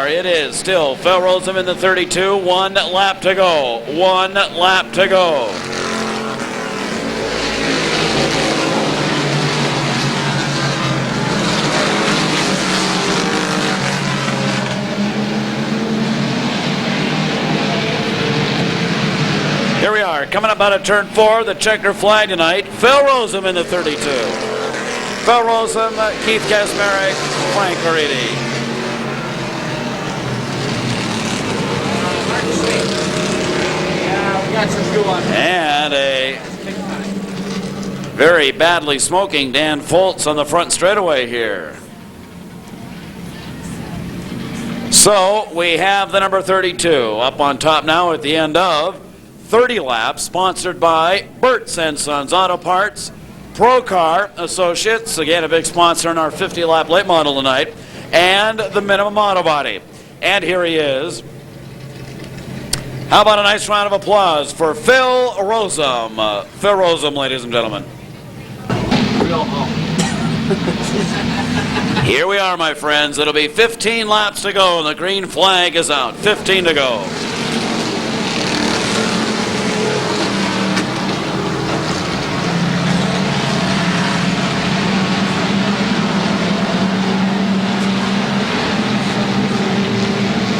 It is still Phil rolls him in the 32. 1 lap to go. 1 lap to go. Here we are, coming up out of turn 4, the checker flag tonight. Phil Rosen in the 32. Phil Rosen, Keith Kasmerick, Frank Oridi. Very badly smoking Dan Foltz on the front straightaway here. So we have the number 32 up on top now at the end of 30 laps, sponsored by Burt's & Sons Auto Parts, Procar Associates, again a big sponsor in our 50-lap late model tonight, and the Minimum Auto Body. And here he is. How about a nice round of applause for Phil Rosum. Phil Rosum, ladies and gentlemen. Here we are, my friends. It'll be 15 laps to go, and the green flag is out. 15 to go.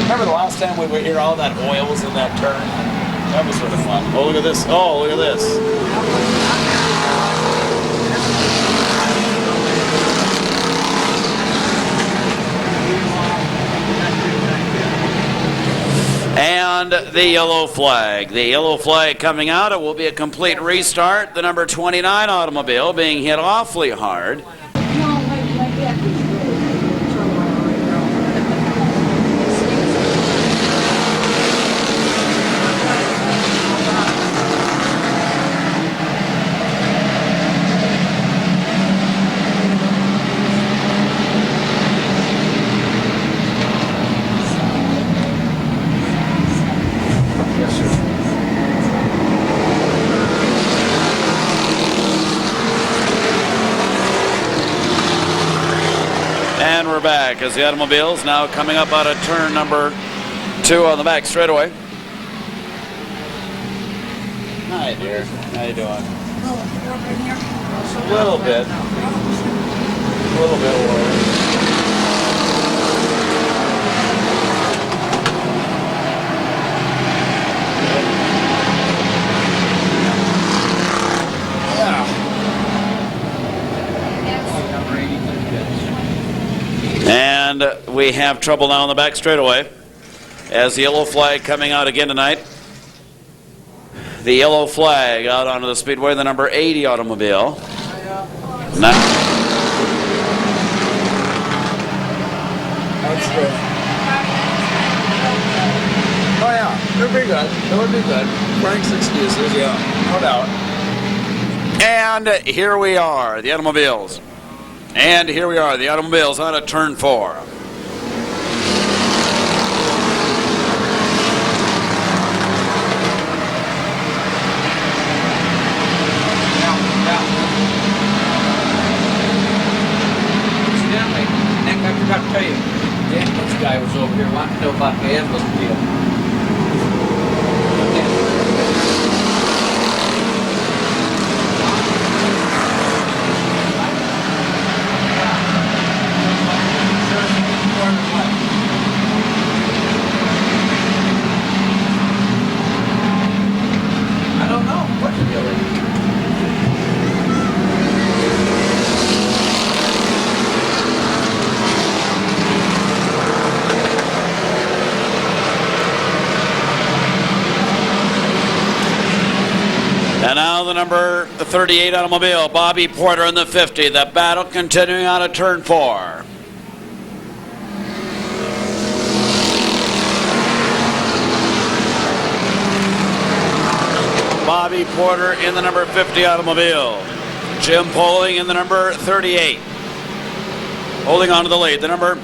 Remember the last time we were here, all that oil was in that turn? That was sort of fun. Oh, look at this. Oh, look at this. And the yellow flag. The yellow flag coming out. It will be a complete restart. The number 29 automobile being hit awfully hard. And we're back as the automobiles now coming up out of turn number 2 on the back straightaway. Hi, dear. How you doing? A little bit. A little bit of oil. And we have trouble now on the back straightaway as the yellow flag coming out again tonight. The yellow flag out onto the speedway, the number 80 automobile. Now, That's good. Oh, yeah. It'll be good. It would be good. Frank's excuses, yeah. No doubt. and here we are, the automobiles. And here we are, the automobiles out of turn 4. Incidentally, Nick, I forgot to tell you, this guy was over here wanting to know about the endless deal. I don't know what the deal is. And now the number 38 automobile, Bobby Porter in the 50. The battle continuing out of turn 4. Bobby Porter in the number 50 automobile. Jim Poling in the number 38. Holding on to the lead, the number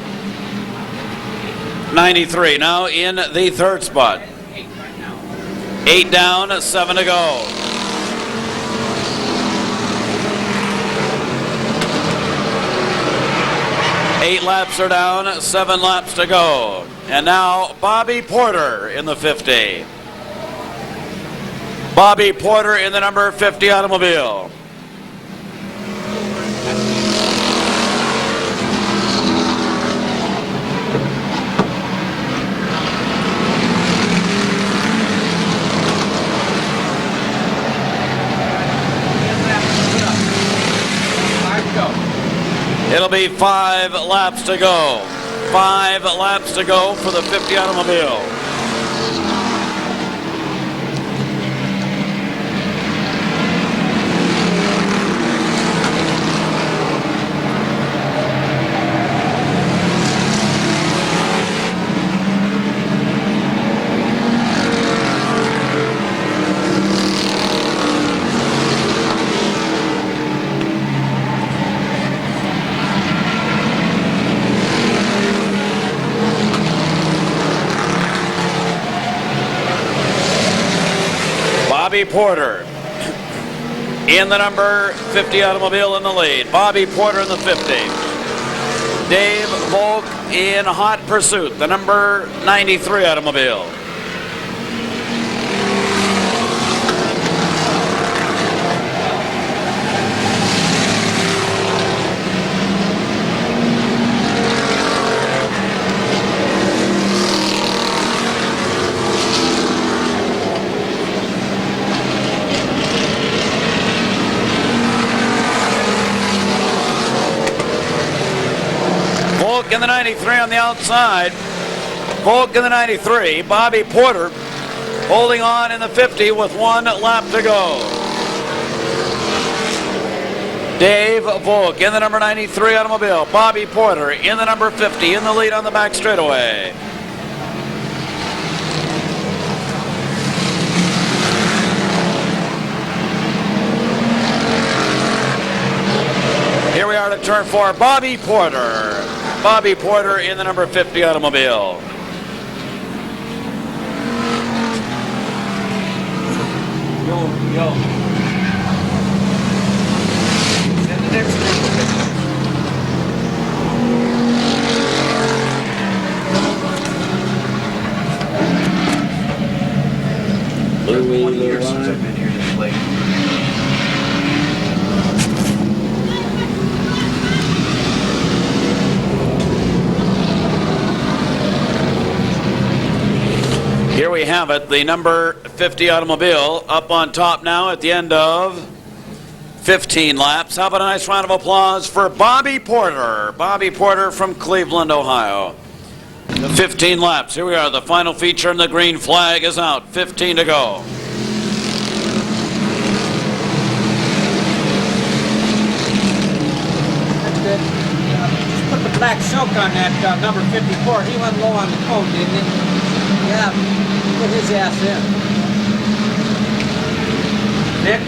93. Now in the third spot. 8 down, 7 to go. 8 laps are down, 7 laps to go. And now Bobby Porter in the 50. Bobby Porter in the number 50 automobile. It'll be 5 laps to go. 5 laps to go for the 50 automobile. Bobby Porter in the number 50 automobile in the lead. Bobby Porter in the 50. Dave Volk in hot pursuit, the number 93 automobile. Volk in the 93 on the outside. Volk in the 93. Bobby Porter holding on in the 50 with 1 lap to go. Dave Volk in the number 93 automobile. Bobby Porter in the number 50 in the lead on the back straightaway. Here we are to turn 4. Bobby Porter. Bobby Porter in the number 50 automobile. Yo. Send the next one. Louis 20 years since Lorain. I've been here this late. Here we have it, the number 50 automobile up on top now at the end of 15 laps. How about a nice round of applause for Bobby Porter. Bobby Porter from Cleveland, Ohio. 15 laps. Here we are. The final feature and the green flag is out. 15 to go. Just put the black silk on that number 54. He went low on the coat, didn't he? Yeah, put his ass in. Nick,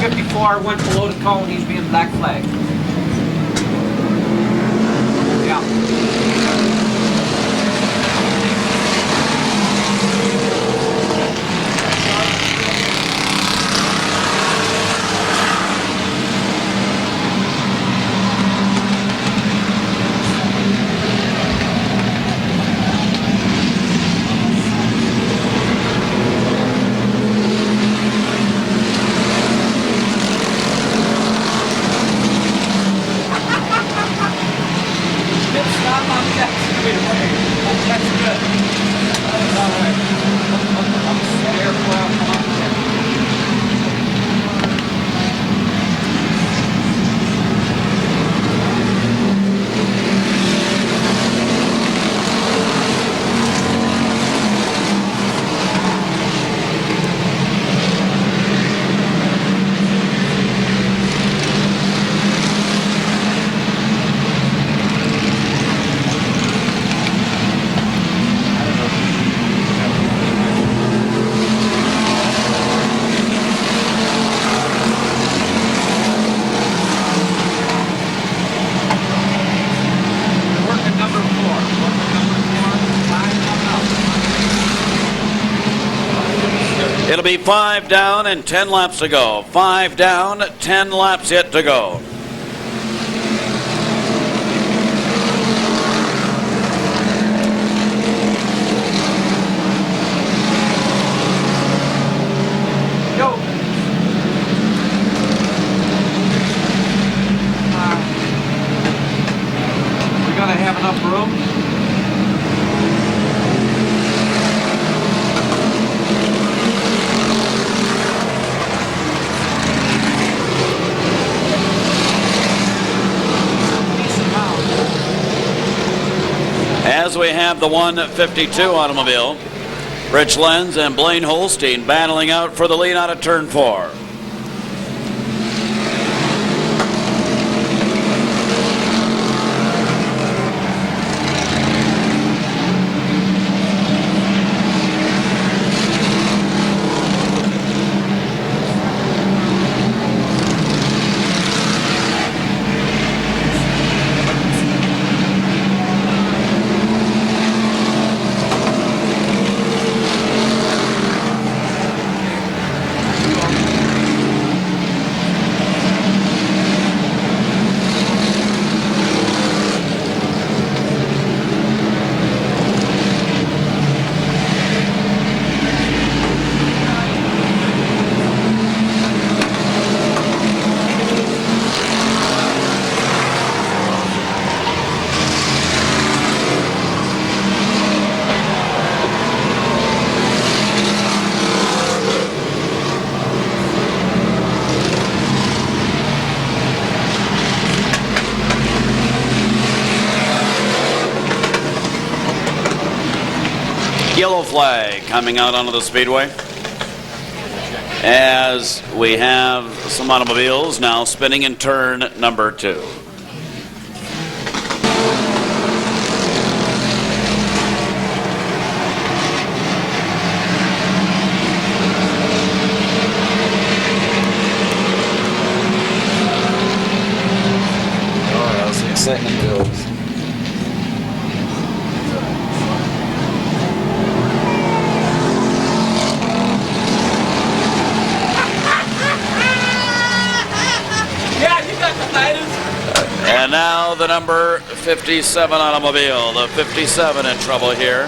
54 went below the cone. He's being black flag. Yeah. It'll be 5 down and 10 laps to go. 5 down, 10 laps yet to go. We gotta have enough room. As we have the 152 automobile, Rich Lenz and Blaine Holstein battling out for the lead out of turn 4. Yellow flag coming out onto the speedway. As we have some automobiles now spinning in turn number 2. Excitement builds. Yeah, you got the tightest. And now the number 57 automobile, the 57 in trouble here.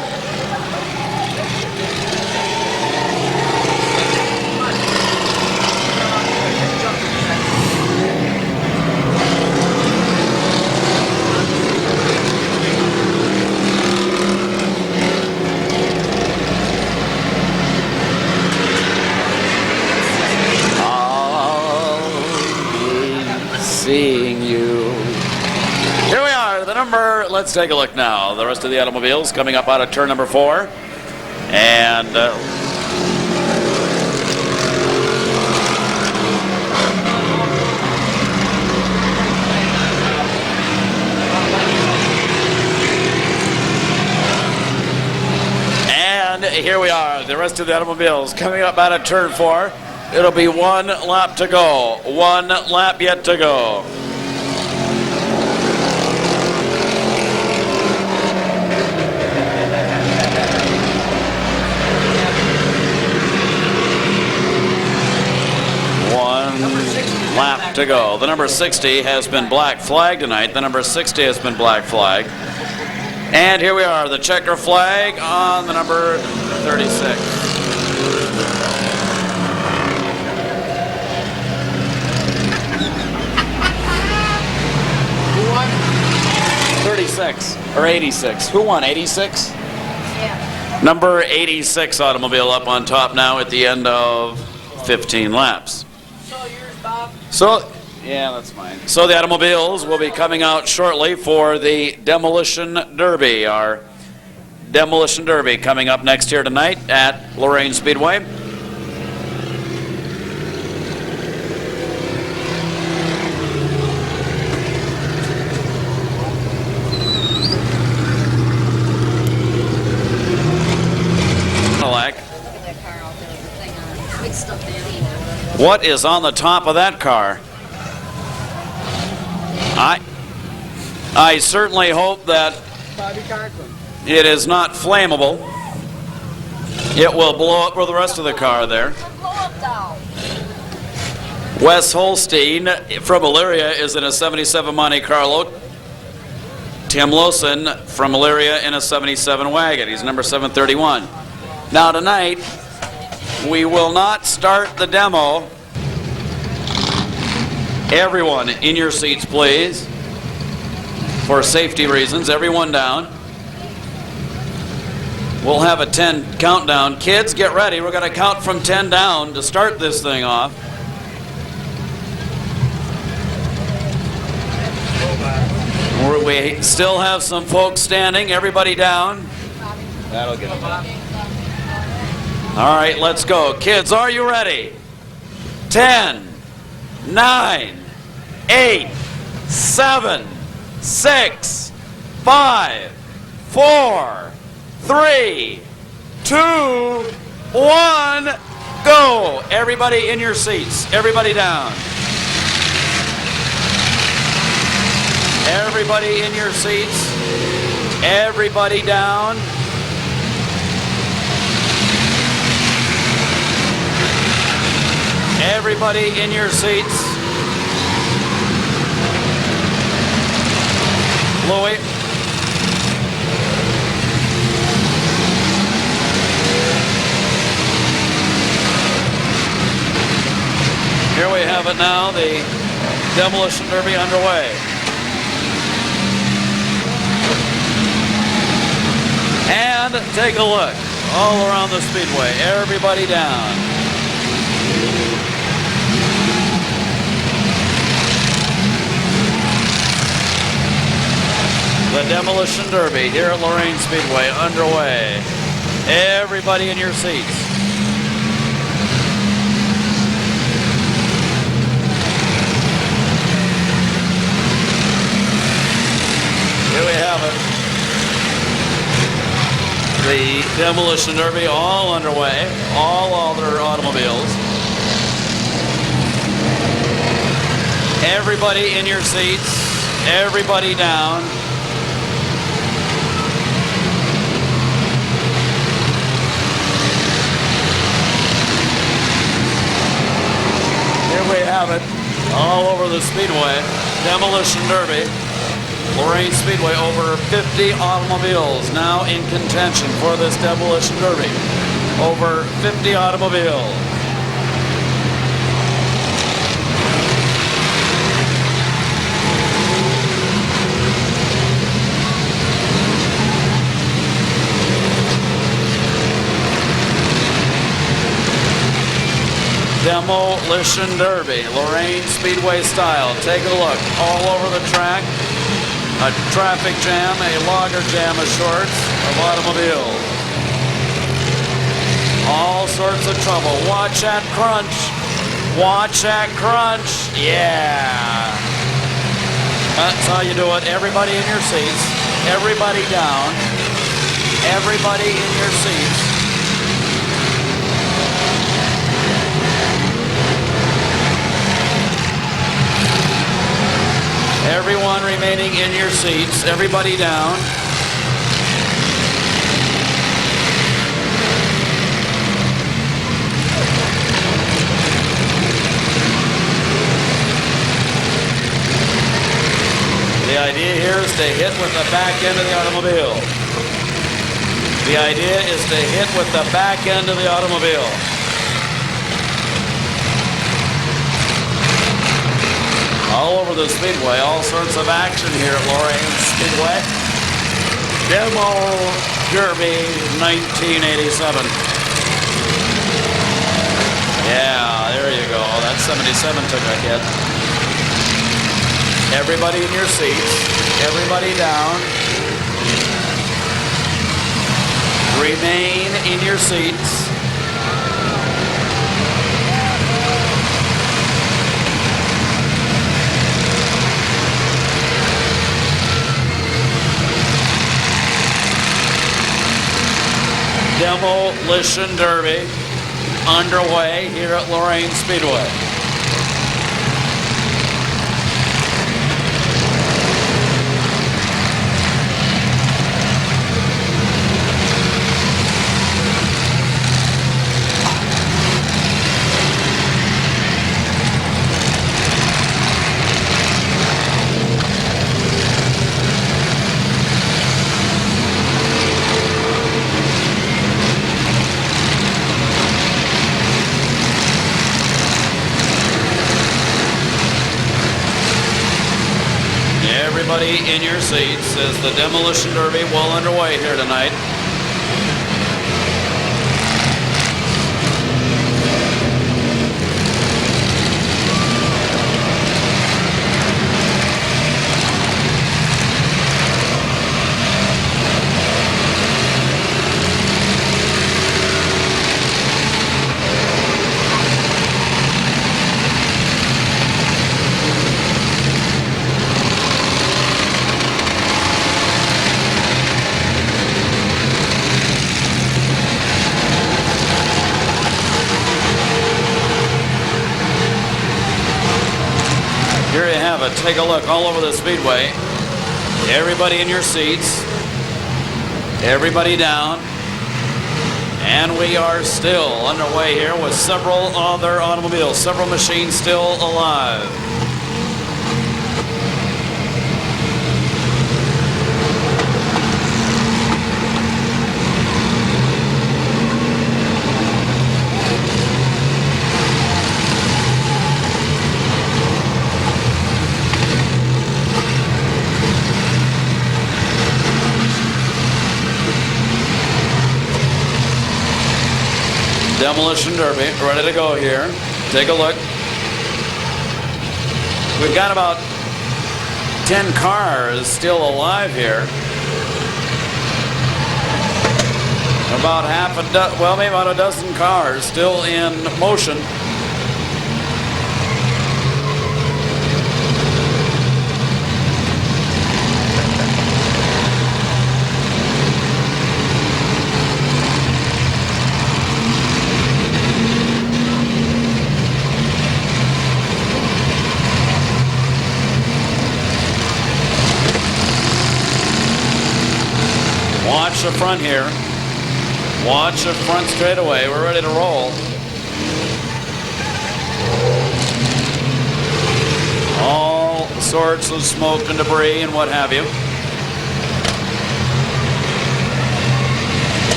Seeing you. Here we are, the number, let's take a look now. The rest of the automobiles coming up out of turn number 4. And here we are, the rest of the automobiles coming up out of turn 4. It'll be 1 lap to go. 1 lap yet to go. Lap to go. The number 60 has been black flagged tonight. The number 60 has been black flagged. And here we are, the checker flag on the number 36. 36 or 86. Who won? 86? Yeah. Number 86 automobile up on top now at the end of 15 laps. So yours, Bob. So, yeah, that's mine. So the automobiles will be coming out shortly for the Demolition Derby. Our Demolition Derby coming up next here tonight at Lorain Speedway. What is on the top of that car? I certainly hope that it is not flammable. It will blow up with the rest of the car there. Wes Holstein from Elyria is in a 77 Monte Carlo. Tim Lawson from Elyria in a 77 wagon. He's number 731. Now tonight, we will not start the demo. Everyone in your seats, please. For safety reasons, everyone down. We'll have a 10 countdown. Kids, get ready. We're going to count from 10 down to start this thing off. We still have some folks standing. Everybody down. That'll get them. All right, let's go. Kids, are you ready? 10, 9, 8, 7, 6, 5, 4, 3, 2, 1, go. Everybody in your seats. Everybody down. Everybody in your seats. Everybody down. Everybody in your seats. Louis. Here we have it now, the Demolition Derby underway. And take a look all around the speedway. Everybody down. The Demolition Derby here at Lorain Speedway underway. Everybody in your seats. Here we have it. The Demolition Derby all underway. All other automobiles. Everybody in your seats. Everybody down. Here we have it. All over the Speedway. Demolition Derby. Lorain Speedway, over 50 automobiles now in contention for this Demolition Derby. Over 50 automobiles. Demolition Derby, Lorain Speedway style. Take a look. All over the track. A traffic jam, a logger jam of sorts of automobiles. All sorts of trouble. Watch that crunch. Watch that crunch. Yeah. That's how you do it. Everybody in your seats. Everybody down. Everybody in your seats. Everyone remaining in your seats. Everybody down. The idea here is to hit with the back end of the automobile. The idea is to hit with the back end of the automobile. All over the Speedway, all sorts of action here at Lorain Speedway. Demo Derby 1987. Yeah, there you go. That 77 took a hit. Everybody in your seats. Everybody down. Remain in your seats. Demolition Derby underway here at Lorain Speedway. Everybody in your seats as the Demolition Derby well underway here tonight. Here you have it. Take a look all over the Speedway. Everybody in your seats. Everybody down. And we are still underway here with several other automobiles, several machines still alive. Demolition Derby, ready to go here. Take a look. We've got about 10 cars still alive here. About half a dozen, well, maybe about a dozen cars still in motion. Watch the front here. Watch the front straightaway. We're ready to roll. All sorts of smoke and debris and what have you.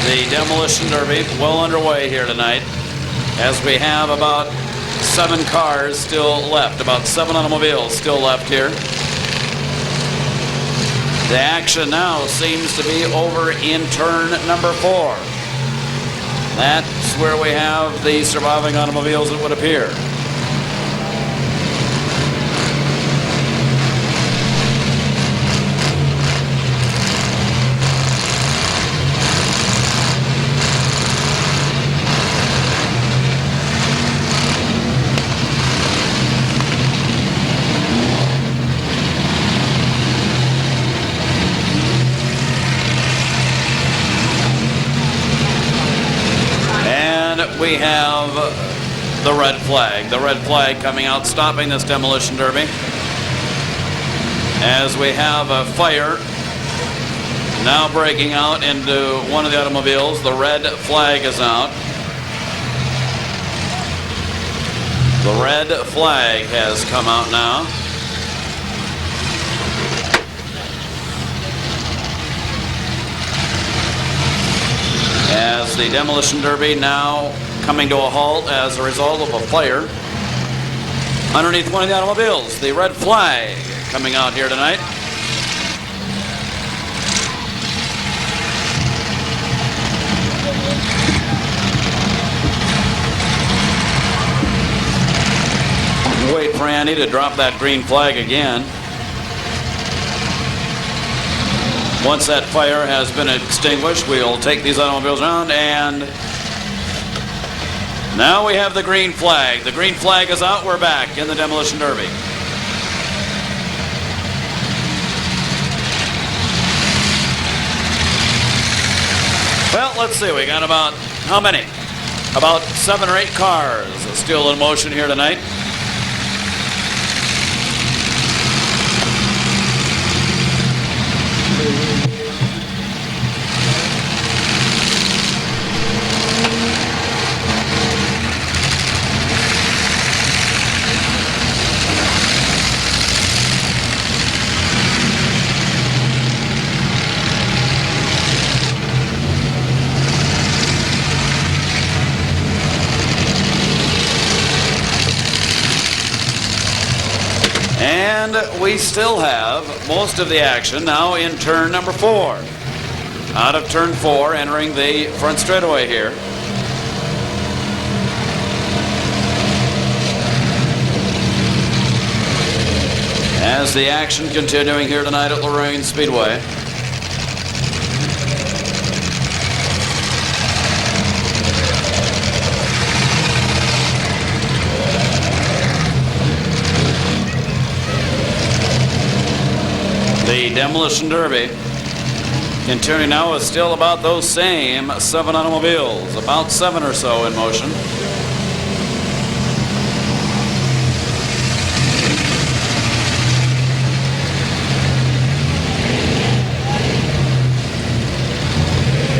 The demolition derby well underway here tonight, as we have about 7 cars still left, about 7 automobiles still left here. The action now seems to be over in turn number 4. That's where we have the surviving automobiles, it would appear. We have the red flag. The red flag coming out, stopping this demolition derby. As we have a fire now breaking out into one of the automobiles. The red flag is out. The red flag has come out now. As the demolition derby now coming to a halt as a result of a fire underneath one of the automobiles. The red flag coming out here tonight. Wait for Andy to drop that green flag again. Once that fire has been extinguished, we'll take these automobiles around, and now we have the green flag. The green flag is out. We're back in the demolition derby. Well, let's see. We got about how many? About 7 or 8 cars still in motion here tonight. And we still have most of the action now in turn number 4. Out of turn 4, entering the front straightaway here. As the action continuing here tonight at Lorain Speedway. The demolition derby continuing now is still about those same 7 automobiles, about 7 or so in motion.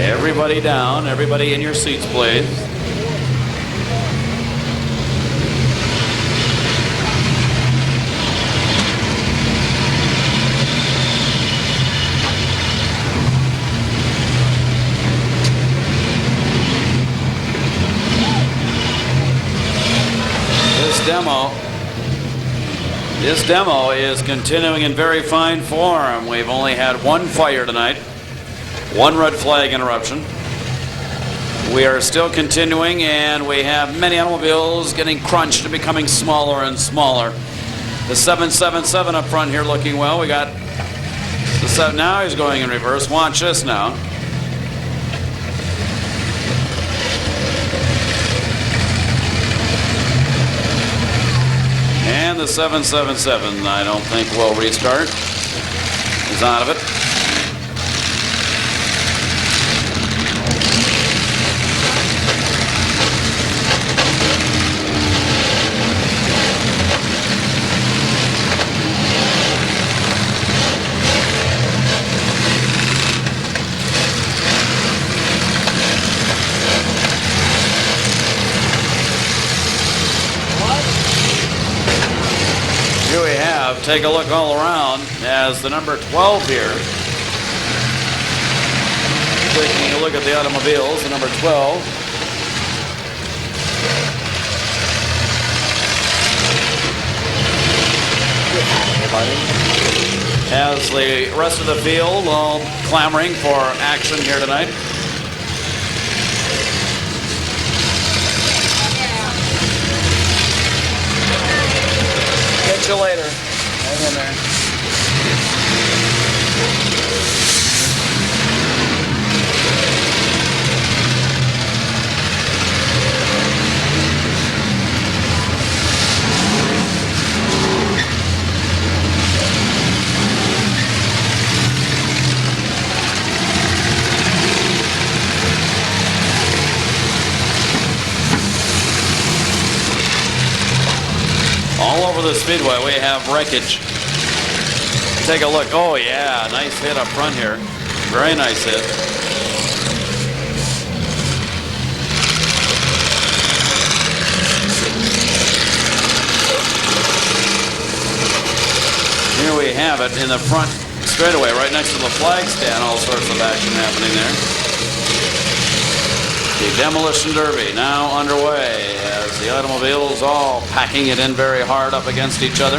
Everybody down, everybody in your seats, please. This demo is continuing in very fine form. We've only had 1 fire tonight, 1 red flag interruption. We are still continuing, and we have many automobiles getting crunched and becoming smaller and smaller. The 777 up front here looking well. We got So now he's going in reverse. Watch this now. And the 777, I don't think will restart. He's out of it. Here we have, take a look all around as the number 12 here. Taking a look at the automobiles, the number 12. As the rest of the field all clamoring for action here tonight. Catch you later. Hang in there. All over the speedway we have wreckage. Take a look. Oh yeah, nice hit up front here. Very nice hit. Here we have it in the front straightaway, right next to the flag stand. All sorts of action happening there. The demolition derby now underway as the automobiles all packing it in very hard up against each other.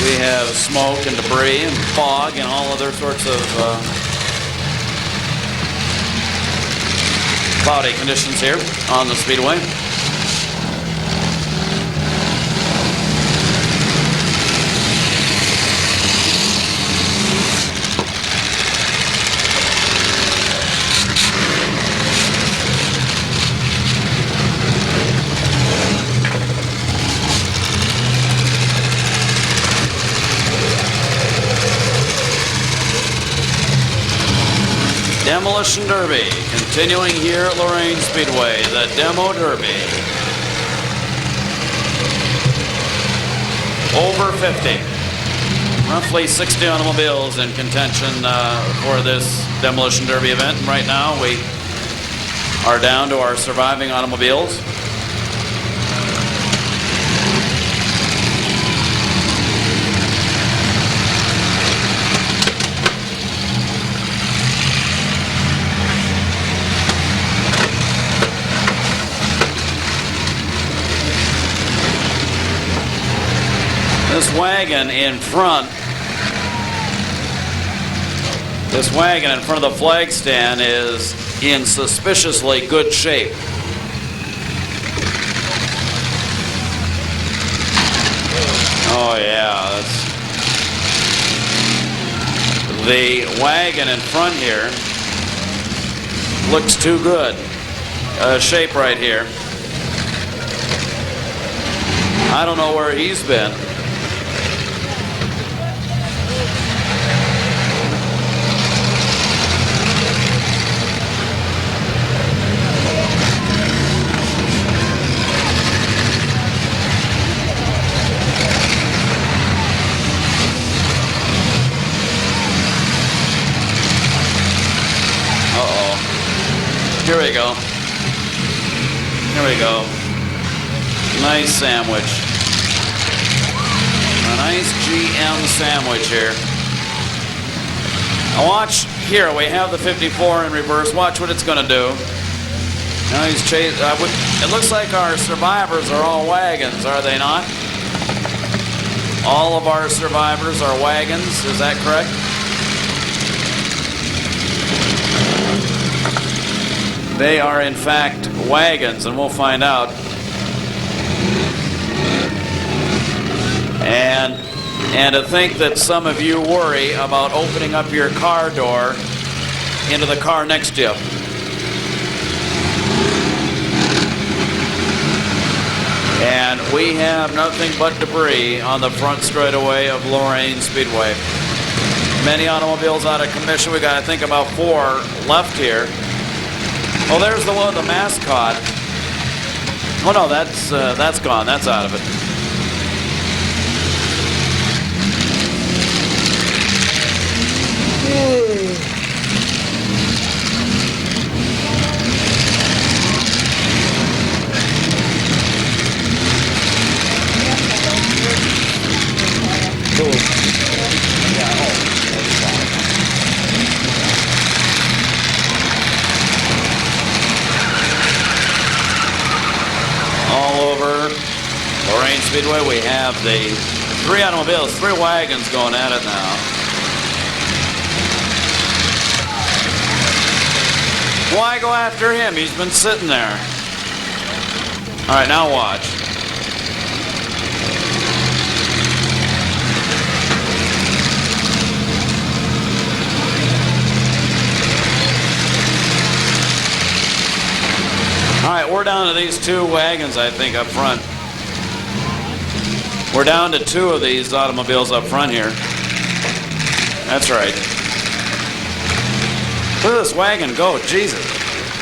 We have smoke and debris and fog and all other sorts of cloudy conditions here on the speedway. Demolition Derby, continuing here at Lorain Speedway, the Demo Derby. Over 50. Roughly 60 automobiles in contention for this Demolition Derby event. And right now we are down to our surviving automobiles. This wagon in front of the flag stand is in suspiciously good shape. Oh yeah, the wagon in front here looks too good. Shape right here. I don't know where he's been. Here we go. Here we go. Nice sandwich. A nice GM sandwich here. Now watch here. We have the 54 in reverse. Watch what it's going to do. Now he's chasing. It looks like our survivors are all wagons, are they not? All of our survivors are wagons. Is that correct? They are, in fact, wagons, and we'll find out. And And to think that some of you worry about opening up your car door into the car next to you. And we have nothing but debris on the front straightaway of Lorain Speedway. Many automobiles out of commission. We got, I think, about 4 left here. Oh, there's the one, the mascot. Oh no, that's gone. That's out of it. All over Lorain Speedway, we have the 3 automobiles, 3 wagons going at it now. Why go after him? He's been sitting there. All right, now watch. All right, we're down to these 2 wagons, I think, up front. We're down to 2 of these automobiles up front here. That's right. Look at this wagon go, Jesus.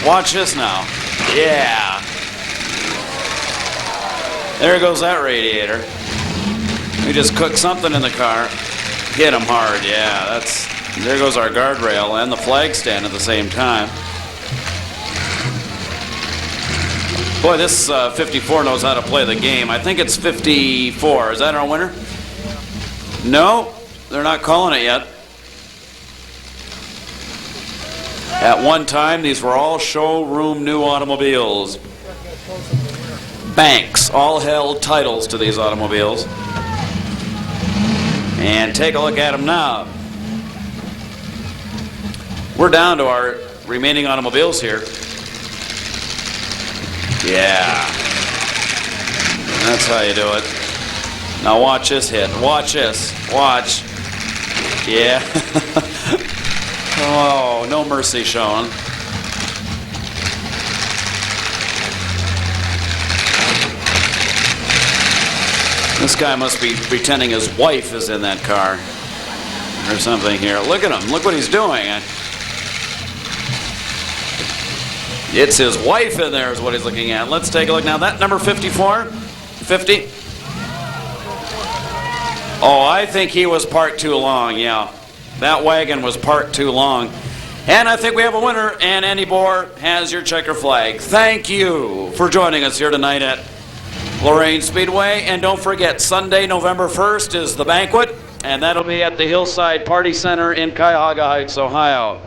Watch this now. Yeah. There goes that radiator. We just cooked something in the car. Hit him hard, yeah. There goes our guardrail and the flag stand at the same time. Boy, this 54 knows how to play the game. I think it's 54. Is that our winner? No, they're not calling it yet. At one time, these were all showroom new automobiles. Banks all held titles to these automobiles. And take a look at them now. We're down to our remaining automobiles here. Yeah. That's how you do it. Now watch this hit. Watch this. Watch. Yeah. Oh, no mercy shown. This guy must be pretending his wife is in that car or something here. Look at him. Look what he's doing. It's his wife in there is what he's looking at. Let's take a look now. That number 54? 50? Oh, I think he was parked too long, yeah. That wagon was parked too long. And I think we have a winner, and Andy Bohr has your checker flag. Thank you for joining us here tonight at Lorain Speedway. And don't forget, Sunday, November 1st is the banquet, and that'll be at the Hillside Party Center in Cuyahoga Heights, Ohio.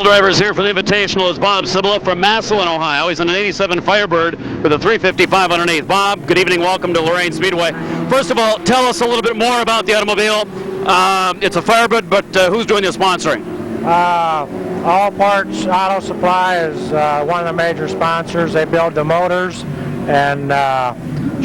Drivers here for the Invitational is Bob Cibula from Massillon, Ohio. He's in an 87 Firebird with a 355 underneath. Bob, good evening. Welcome to Lorain Speedway. First of all, tell us a little bit more about the automobile. It's a Firebird, but who's doing the sponsoring? All Parts Auto Supply is one of the major sponsors. They build the motors, and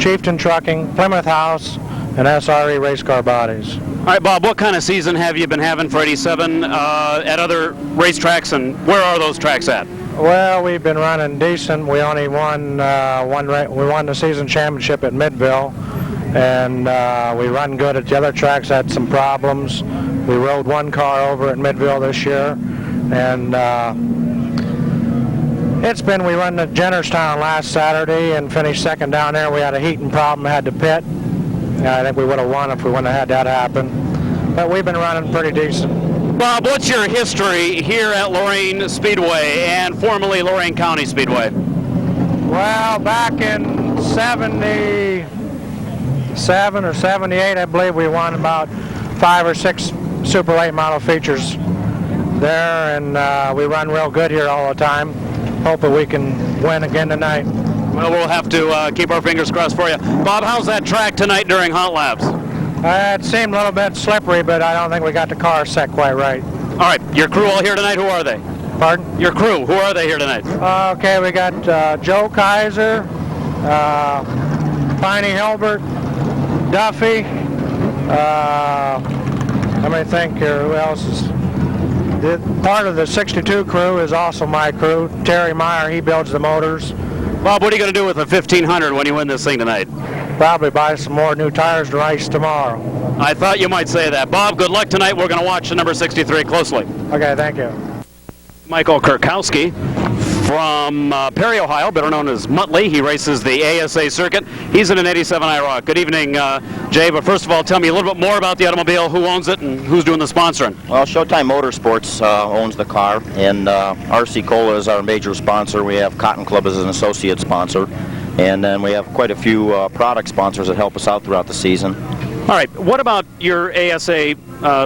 Chieftain Trucking, Plymouth House, and SRE Race Car Bodies. All right, Bob, what kind of season have you been having for 87 at other racetracks, and where are those tracks at? Well, we've been running decent. We only won we won the season championship at Mid-Vid, and we run good at the other tracks. Had some problems. We rode one car over at Mid-Vid this year, and we run at Jennerstown last Saturday and finished second down there. We had a heating problem, had to pit. I think we would have won if we wouldn't have had that happen. But we've been running pretty decent. Bob, what's your history here at Lorain Speedway and formerly Lorain County Speedway? Well, back in 77 or 78, I believe we won about 5 or 6 super late model features there, and we run real good here all the time. Hoping we can win again tonight. Well, we'll have to keep our fingers crossed for you. Bob, how's that track tonight during hot laps? It seemed a little bit slippery, but I don't think we got the car set quite right. All right, your crew all here tonight, who are they? Pardon? Your crew, who are they here tonight? Okay, we got Joe Kaiser, Piney Hilbert, Duffy, let me think here, who else is... Part of the 62 crew is also my crew. Terry Meyer, he builds the motors. Bob, what are you going to do with the 1500 when you win this thing tonight? Probably buy some more new tires to race tomorrow. I thought you might say that. Bob, good luck tonight. We're going to watch the number 63 closely. Okay, thank you. Michael Kurkowski from Perry, Ohio, better known as Muttley. He races the ASA circuit. He's in an 87 IROC. Good evening, Jay, but first of all, tell me a little bit more about the automobile, who owns it, and who's doing the sponsoring. Well, Showtime Motorsports owns the car, and RC Cola is our major sponsor. We have Cotton Club as an associate sponsor, and then we have quite a few product sponsors that help us out throughout the season. All right, what about your ASA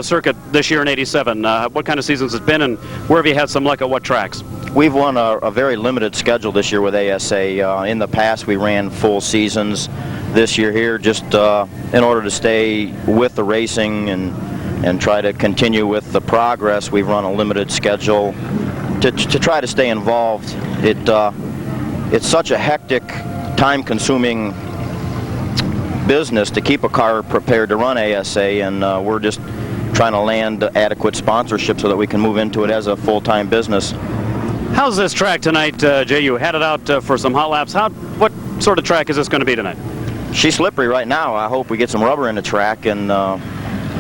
circuit this year in 87? What kind of seasons it's been, and where have you had some luck at what tracks? We've won a very limited schedule this year with ASA. In the past, we ran full seasons. This year here, just in order to stay with the racing and try to continue with the progress, we've run a limited schedule to try to stay involved. It's such a hectic, time-consuming business to keep a car prepared to run ASA, and we're just trying to land adequate sponsorship so that we can move into it as a full-time business. How's this track tonight, Jay? You had it out for some hot laps. What sort of track is this going to be tonight? She's slippery right now. I hope we get some rubber in the track and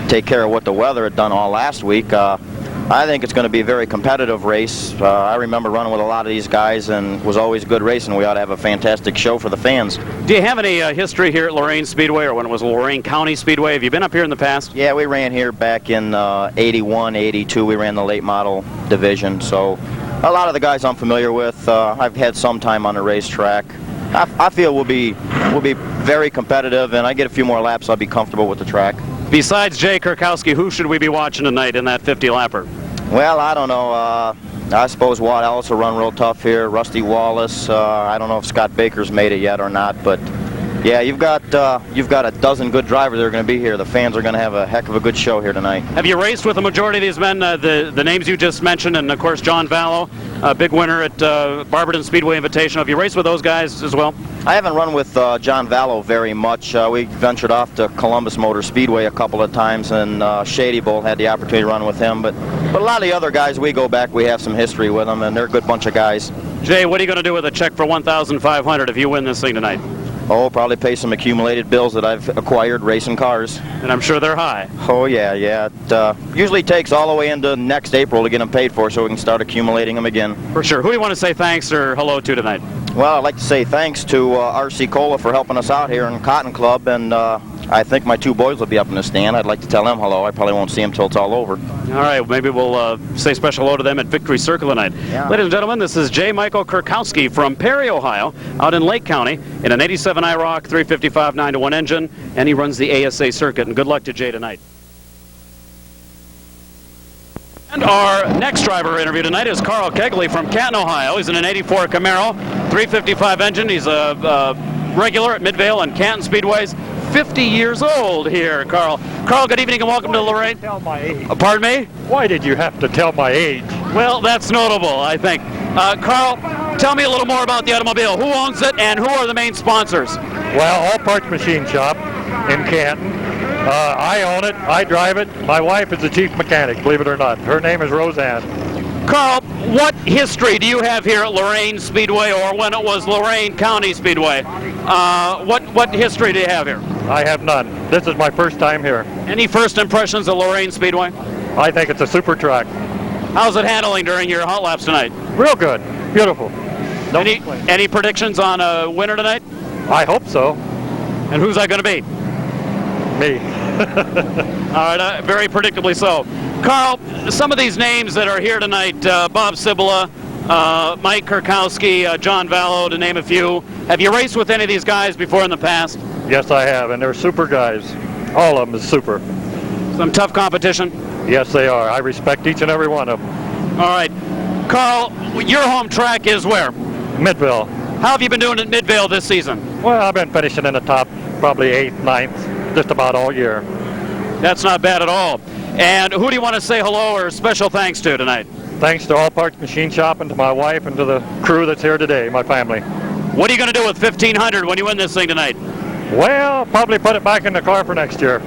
take care of what the weather had done all last week. I think it's going to be a very competitive race. I remember running with a lot of these guys, and it was always good racing. We ought to have a fantastic show for the fans. Do you have any history here at Lorain Speedway, or when it was Lorain County Speedway? Have you been up here in the past? Yeah, we ran here back in 81, 82. We ran the late model division, so a lot of the guys I'm familiar with. I've had some time on the racetrack. I feel we'll be very competitive, and I get a few more laps, I'll be comfortable with the track. Besides Jay Kurkowski, who should we be watching tonight in that 50-lapper? Well, I don't know. I suppose Watt Ellis will run real tough here. Rusty Wallace. I don't know if Scott Baker's made it yet or not, but yeah, you've got a dozen good drivers that are going to be here. The fans are going to have a heck of a good show here tonight. Have you raced with the majority of these men? The names you just mentioned, and of course John Vallow, a big winner at Barberton Speedway Invitational. Have you raced with those guys as well? I haven't run with John Vallow very much. We ventured off to Columbus Motor Speedway a couple of times, and Shady Bull had the opportunity to run with him. But a lot of the other guys, we go back, we have some history with them, and they're a good bunch of guys. Jay, what are you going to do with a check for $1,500 if you win this thing tonight? Oh, probably pay some accumulated bills that I've acquired racing cars. And I'm sure they're high. Oh, yeah. It usually takes all the way into next April to get them paid for so we can start accumulating them again. For sure. Who do you want to say thanks or hello to tonight? Well, I'd like to say thanks to RC Cola for helping us out here in Cotton Club, and I think my two boys will be up in the stand. I'd like to tell them hello. I probably won't see them till it's all over. All right, maybe we'll say special hello to them at Victory Circle tonight. Yeah. Ladies and gentlemen, this is J. Michael Kurkowski from Perry, Ohio, out in Lake County in an 87 IROC 355 9-to-1 engine, and he runs the ASA circuit. And good luck to Jay tonight. And our next driver interview tonight is Carl Kegley from Canton, Ohio. He's in an 84 Camaro, 355 engine. He's a regular at Midvale and Canton Speedways. 50 years old here, Carl. Carl, good evening and welcome to Lorain. Tell my age. Pardon me? Why did you have to tell my age? Well, that's notable, I think. Carl, tell me a little more about the automobile. Who owns it and who are the main sponsors? Well, All Parts Machine Shop in Canton. I own it. I drive it. My wife is the chief mechanic, believe it or not. Her name is Roseanne. Carl, what history do you have here at Lorain Speedway, or when it was Lorain County Speedway? What history do you have here? I have none. This is my first time here. Any first impressions of Lorain Speedway? I think it's a super track. How's it handling during your hot laps tonight? Real good. Beautiful. No Any, complaints. any predictions on a winner tonight? I hope so. And who's that going to be? Me. All right, very predictably so. Carl, some of these names that are here tonight, Bob Cibula, Mike Kurkowski, John Vallow, to name a few. Have you raced with any of these guys before in the past? Yes, I have, and they're super guys. All of them is super. Some tough competition? Yes, they are. I respect each and every one of them. All right. Carl, your home track is where? Midville. How have you been doing at Midvale this season? Well, I've been finishing in the top, probably 8th, 9th, just about all year. That's not bad at all. And who do you want to say hello or special thanks to tonight? Thanks to All Parts Machine Shop and to my wife and to the crew that's here today, my family. What are you going to do with 1,500 when you win this thing tonight? Well, probably put it back in the car for next year.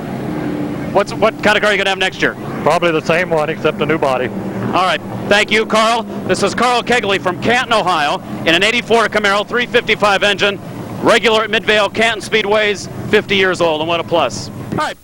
What kind of car are you going to have next year? Probably the same one, except a new body. All right. Thank you, Carl. This is Carl Kegley from Canton, Ohio, in an 84 Camaro, 355 engine, regular at Midvale, Canton Speedways, 50 years old, and what a plus. All right.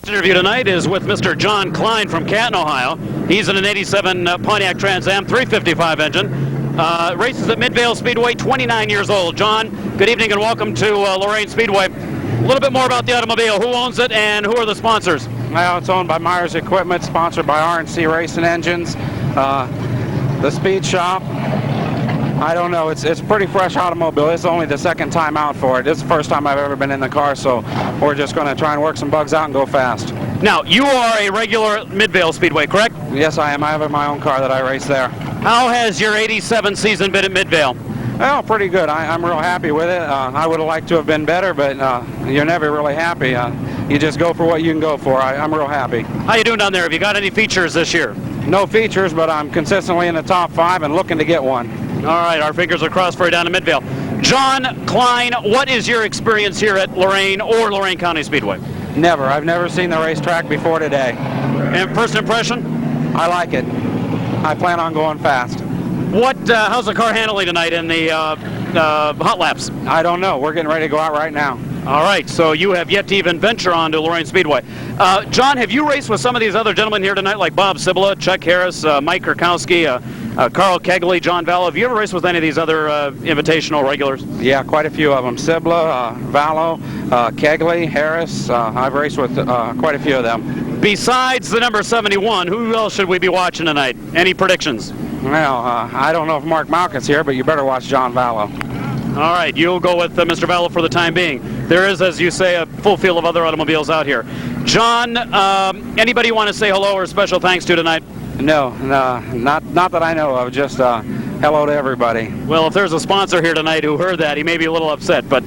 This interview tonight is with Mr. John Klein from Canton, Ohio. He's in an 87 Pontiac Trans Am, 355 engine. Races at Midvale Speedway, 29 years old. John, good evening and welcome to Lorain Speedway. A little bit more about the automobile. Who owns it and who are the sponsors? Well, it's owned by Myers Equipment, sponsored by RNC Racing Engines. The Speed Shop, I don't know, it's a pretty fresh automobile. It's only the second time out for it. It's the first time I've ever been in the car, so we're just going to try and work some bugs out and go fast. Now, you are a regular at Midvale Speedway, correct? Yes, I am. I have my own car that I race there. How has your 87 season been at Midvale? Well, pretty good. I'm real happy with it. I would have liked to have been better, but you're never really happy. You just go for what you can go for. I'm real happy. How you doing down there? Have you got any features this year? No features, but I'm consistently in the top 5 and looking to get one. All right, our fingers are crossed for you down in Midvale. John Klein, what is your experience here at Lorain or Lorain County Speedway? Never. I've never seen the racetrack before today. And first impression? I like it. I plan on going fast. How's the car handling tonight in the hot laps? I don't know. We're getting ready to go out right now. All right, so you have yet to even venture on to Lorain Speedway. John, have you raced with some of these other gentlemen here tonight, like Bob Cibula, Chuck Harris, Mike Kurkowski, Carl Kegley, John Vallow? Have you ever raced with any of these other invitational regulars? Yeah, quite a few of them. Cibula, Vallow, Kegley, Harris. I've raced with quite a few of them. Besides the number 71, who else should we be watching tonight? Any predictions? Well, I don't know if Mark Malkin's here, but you better watch John Vallow. All right, you'll go with Mr. Vallow for the time being. There is, as you say, a full field of other automobiles out here. John, anybody you want to say hello or special thanks to tonight? No, not that I know of. Just hello to everybody. Well, if there's a sponsor here tonight who heard that, he may be a little upset, but